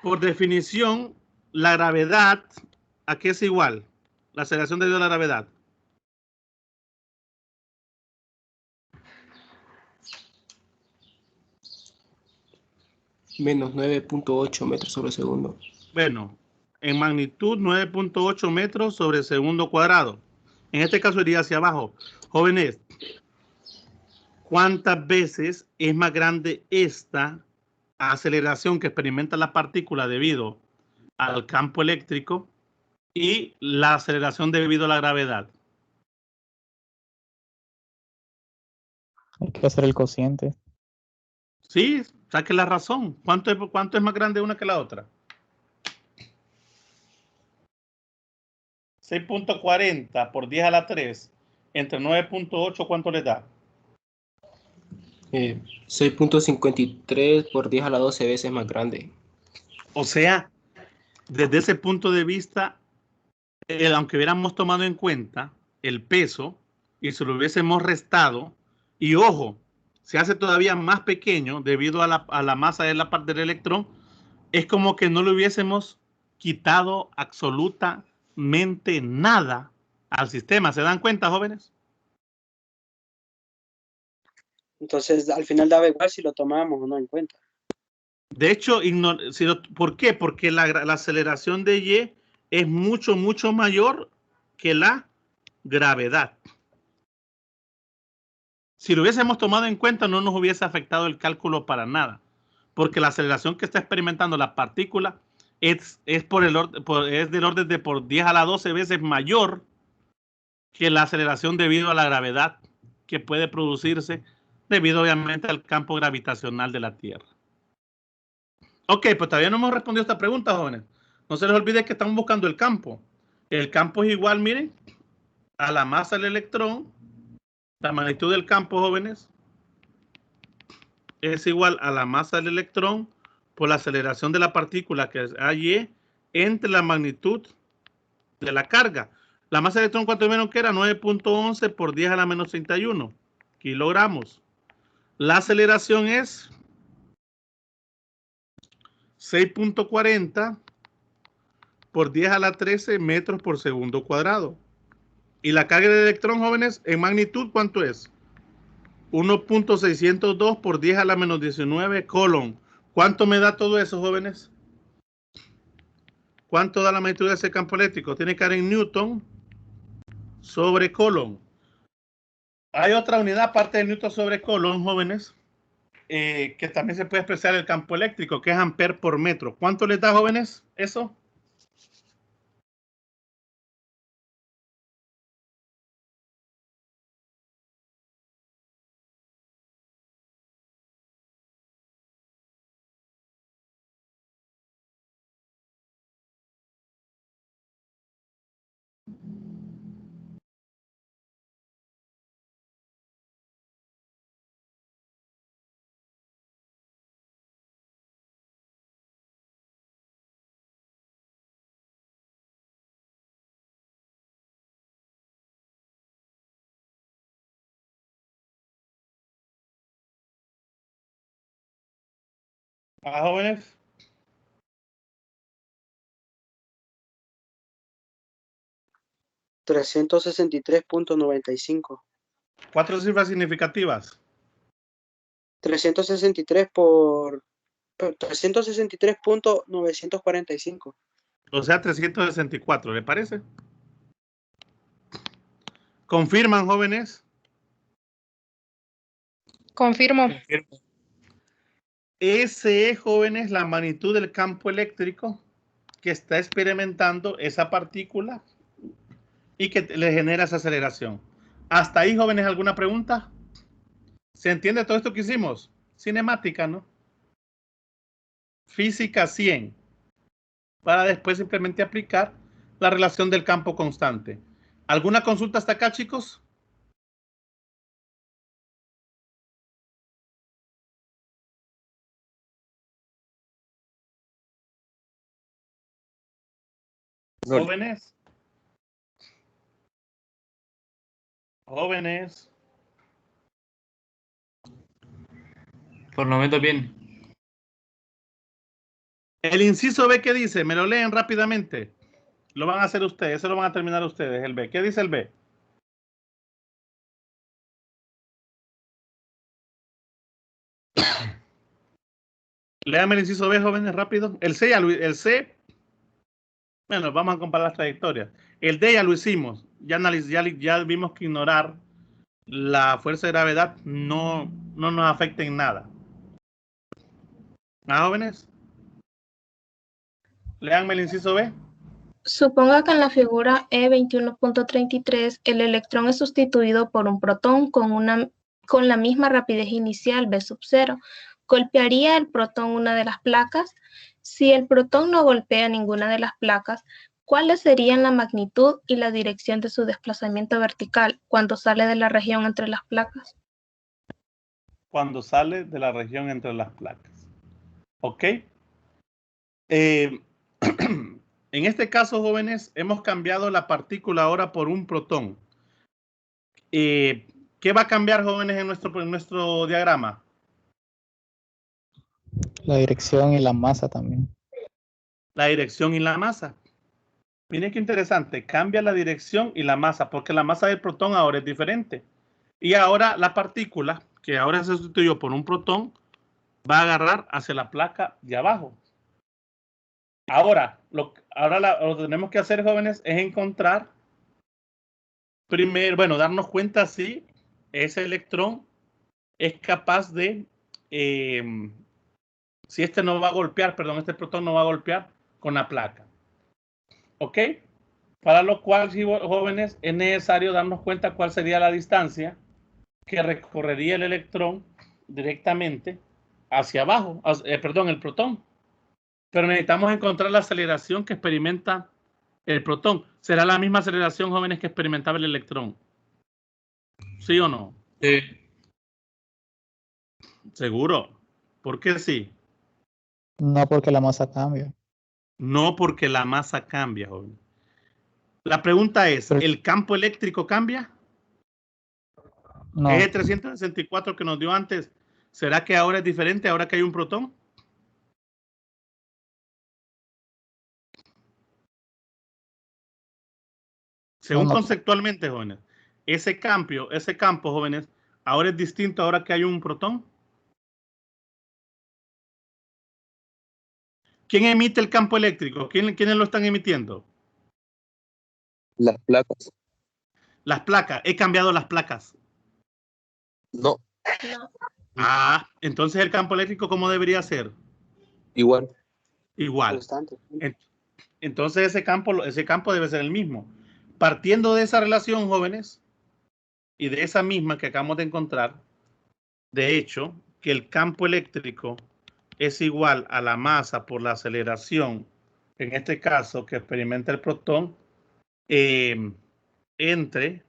por definición, la gravedad, ¿a qué es igual? La aceleración debido a la gravedad. Menos 9.8 metros sobre segundo. Bueno, en magnitud 9.8 metros sobre segundo cuadrado. En este caso iría hacia abajo. Jóvenes, ¿cuántas veces es más grande esta aceleración que experimenta la partícula debido al campo eléctrico y la aceleración debido a la gravedad? Hay que hacer el cociente. Sí, saque la razón. ¿Cuánto es más grande una que la otra? 6.40 por 10 a la 3 entre 9.8, ¿cuánto le da? 6.53 por 10 a la 12 veces más grande. O sea, desde ese punto de vista, aunque hubiéramos tomado en cuenta el peso y se lo hubiésemos restado, y ojo, se hace todavía más pequeño debido a la masa de la parte del electrón, es como que no le hubiésemos quitado absolutamente nada al sistema. ¿Se dan cuenta, jóvenes? Entonces, al final daba igual si lo tomábamos o no en cuenta. De hecho, ¿por qué? Porque la aceleración de Y es mucho, mucho mayor que la gravedad. Si lo hubiésemos tomado en cuenta, no nos hubiese afectado el cálculo para nada, porque la aceleración que está experimentando la partícula es del orden de por 10 a la 12 veces mayor que la aceleración debido a la gravedad que puede producirse debido obviamente al campo gravitacional de la Tierra. Ok, pues todavía no hemos respondido a esta pregunta, jóvenes. No se les olvide que estamos buscando el campo. El campo es igual, miren, a la masa del electrón. La magnitud del campo, jóvenes, es igual a la masa del electrón por la aceleración de la partícula, que es AY, entre la magnitud de la carga. La masa del electrón, ¿cuánto vieron que era? 9.11 por 10 a la menos 31 kilogramos. La aceleración es 6.40 por 10 a la 13 metros por segundo cuadrado. Y la carga del electrón, jóvenes, en magnitud, ¿cuánto es? 1.602 por 10 a la menos 19 colon. ¿Cuánto me da todo eso, jóvenes? ¿Cuánto da la magnitud de ese campo eléctrico? Tiene que dar en Newton sobre colon. Hay otra unidad aparte de Newton sobre colon, jóvenes, que también se puede expresar el campo eléctrico, que es amper por metro. ¿Cuánto les da, jóvenes, eso? ¿Ah, jóvenes? $363.95. 4 cifras significativas. 363 por 363.945. O sea, 364, ¿le parece? ¿Confirman, jóvenes? Confirmo. Ese es, jóvenes, la magnitud del campo eléctrico que está experimentando esa partícula y que le genera esa aceleración. ¿Hasta ahí, jóvenes, alguna pregunta? ¿Se entiende todo esto que hicimos? Cinemática, ¿no? Física 100. Para después simplemente aplicar la relación del campo constante. ¿Alguna consulta hasta acá, chicos? Jóvenes. Jóvenes. Por el momento bien. El inciso B, ¿qué dice? Me lo leen rápidamente. Lo van a hacer ustedes, eso lo van a terminar ustedes, el B. ¿Qué dice el B? Léame el inciso B, jóvenes, rápido. El C, bueno, vamos a comparar las trayectorias. El D ya lo hicimos. Ya vimos que ignorar la fuerza de gravedad no nos afecta en nada. ¿Ah, jóvenes? Léanme el inciso B. Suponga que en la figura E21.33 el electrón es sustituido por un protón con la misma rapidez inicial V sub 0. ¿Golpearía el protón una de las placas? Si el protón no golpea ninguna de las placas, ¿cuáles serían la magnitud y la dirección de su desplazamiento vertical cuando sale de la región entre las placas? Cuando sale de la región entre las placas. ¿Ok? En este caso, jóvenes, hemos cambiado la partícula ahora por un protón. ¿Qué va a cambiar, jóvenes, en nuestro diagrama? La dirección y la masa también. La dirección y la masa. Miren qué interesante. Cambia la dirección y la masa, porque la masa del protón ahora es diferente. Y ahora la partícula, que ahora se sustituyó por un protón, va a agarrar hacia la placa de abajo. Ahora, lo que tenemos que hacer, jóvenes, es encontrar primero, bueno, darnos cuenta si ese electrón es capaz de, si este no va a golpear, perdón, este protón no va a golpear con la placa. ¿Ok? Para lo cual, jóvenes, es necesario darnos cuenta cuál sería la distancia que recorrería el electrón directamente hacia abajo, perdón, el protón. Pero necesitamos encontrar la aceleración que experimenta el protón. ¿Será la misma aceleración, jóvenes, que experimentaba el electrón? ¿Sí o no? Sí. ¿Seguro? ¿Por qué sí? No porque la masa cambia. No, porque la masa cambia, jóvenes. La pregunta es, Pero, ¿el campo eléctrico cambia? no, ¿Es el 364 que nos dio antes? ¿Será que ahora es diferente, ahora que hay un protón? Según no. conceptualmente, jóvenes, ese campo, jóvenes, ahora es distinto ahora que hay un protón. ¿Quién emite el campo eléctrico? ¿Quiénes lo están emitiendo? Las placas. Las placas. He cambiado las placas. No, No. Ah, entonces el campo eléctrico, ¿cómo debería ser? igual. Igual. Constante. Entonces ese campo debe ser el mismo. Partiendo de esa relación, jóvenes, y de esa misma que acabamos de encontrar, de hecho, que el campo eléctrico es igual a la masa por la aceleración, en este caso, que experimenta el protón, entre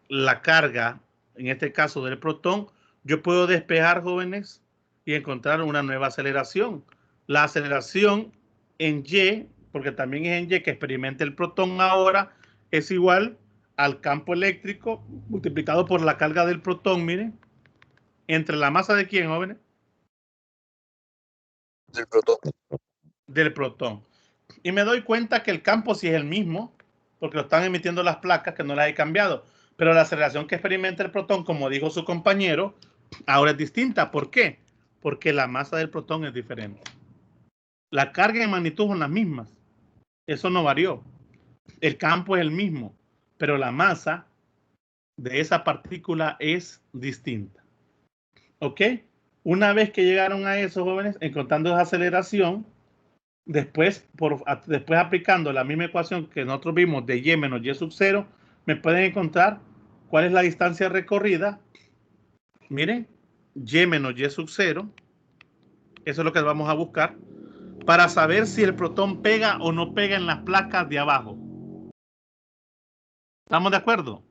la carga, en este caso del protón, yo puedo despejar, jóvenes, y encontrar una nueva aceleración. La aceleración en Y, porque también es en Y que experimenta el protón ahora, es igual al campo eléctrico multiplicado por la carga del protón, miren, entre la masa de quién, jóvenes, Del protón. Del protón. Y me doy cuenta que el campo sí es el mismo, porque lo están emitiendo las placas, que no las he cambiado. Pero la aceleración que experimenta el protón, como dijo su compañero, ahora es distinta. ¿Por qué? Porque la masa del protón es diferente. La carga y magnitud son las mismas. Eso no varió. El campo es el mismo, pero la masa de esa partícula es distinta. ¿Ok? Una vez que llegaron a eso, jóvenes, encontrando esa aceleración, después aplicando la misma ecuación que nosotros vimos de y menos y sub 0, me pueden encontrar cuál es la distancia recorrida. Miren, y menos y sub 0. Eso es lo que vamos a buscar para saber si el protón pega o no pega en las placas de abajo. ¿Estamos de acuerdo?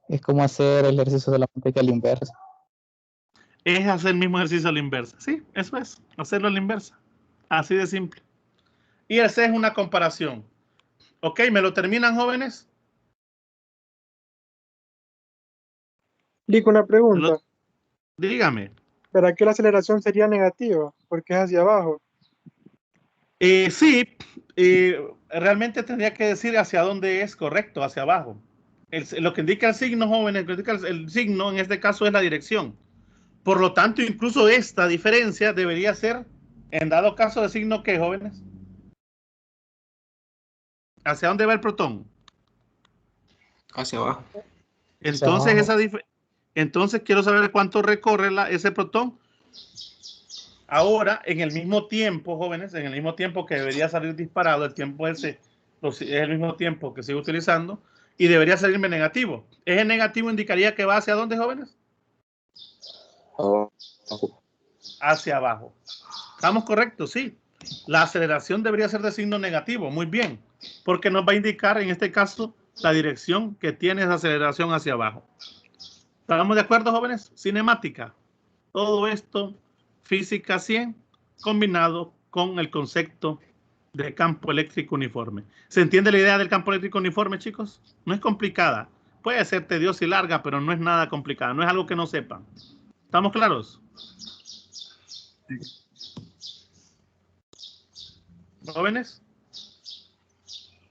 Es como hacer el ejercicio de la manteca a la inversa. Es hacer el mismo ejercicio a la inversa. Sí, eso es, hacerlo a la inversa. Así de simple. Y esa es una comparación. Ok, ¿me lo terminan, jóvenes? Lico, una pregunta. Dígame. ¿Para qué la aceleración sería negativa? Porque es hacia abajo. Sí, realmente tendría que decir hacia dónde es correcto, hacia abajo. Lo que indica el signo, jóvenes, lo que indica el signo en este caso es la dirección. Por lo tanto, incluso esta diferencia debería ser, en dado caso de signo, ¿qué, jóvenes? ¿Hacia dónde va el protón? Hacia abajo. Entonces, entonces quiero saber cuánto recorre ese protón. Ahora, en el mismo tiempo, jóvenes, en el mismo tiempo que debería salir disparado, el tiempo ese es el mismo tiempo que sigo utilizando y debería salirme negativo. ¿Ese negativo indicaría que va hacia dónde, jóvenes? Abajo. Hacia abajo. ¿Estamos correctos? Sí. La aceleración debería ser de signo negativo. Muy bien. Porque nos va a indicar, en este caso, la dirección que tiene esa aceleración hacia abajo. ¿Estamos de acuerdo, jóvenes? Cinemática. Todo esto, física 100, combinado con el concepto de campo eléctrico uniforme. ¿Se entiende la idea del campo eléctrico uniforme, chicos? No es complicada. Puede ser tediosa y larga, pero no es nada complicada. No es algo que no sepan. ¿Estamos claros? ¿Jóvenes?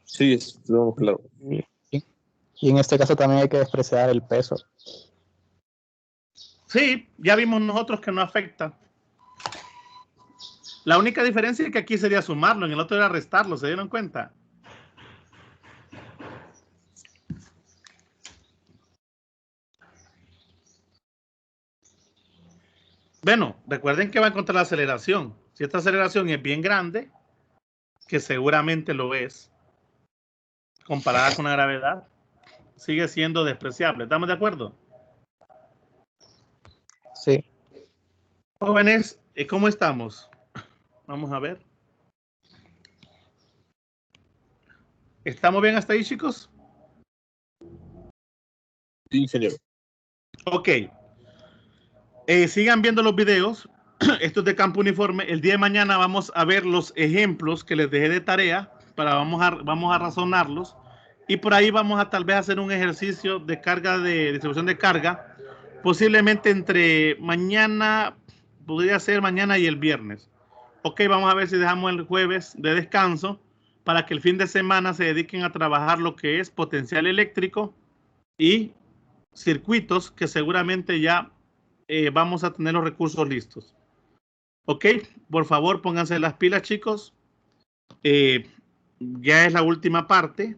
Sí, estamos claros. Y en este caso también hay que despreciar el peso. Sí, ya vimos nosotros que no afecta. La única diferencia es que aquí sería sumarlo, en el otro era restarlo, ¿se dieron cuenta? Bueno, recuerden que va a encontrar la aceleración. Si esta aceleración es bien grande, que seguramente lo es, comparada con la gravedad, sigue siendo despreciable. ¿Estamos de acuerdo? Sí. Jóvenes, ¿cómo estamos? Vamos a ver. ¿Estamos bien hasta ahí, chicos? Sí, señor. Ok. Sigan viendo los videos. Esto es de campo uniforme. El día de mañana vamos a ver los ejemplos que les dejé de tarea. Vamos a razonarlos. Y por ahí vamos a tal vez hacer un ejercicio de carga, de distribución de carga. Posiblemente entre mañana, podría ser mañana y el viernes. Ok, vamos a ver si dejamos el jueves de descanso para que el fin de semana se dediquen a trabajar lo que es potencial eléctrico y circuitos que seguramente ya vamos a tener los recursos listos. Ok, por favor pónganse las pilas, chicos. Ya es la última parte.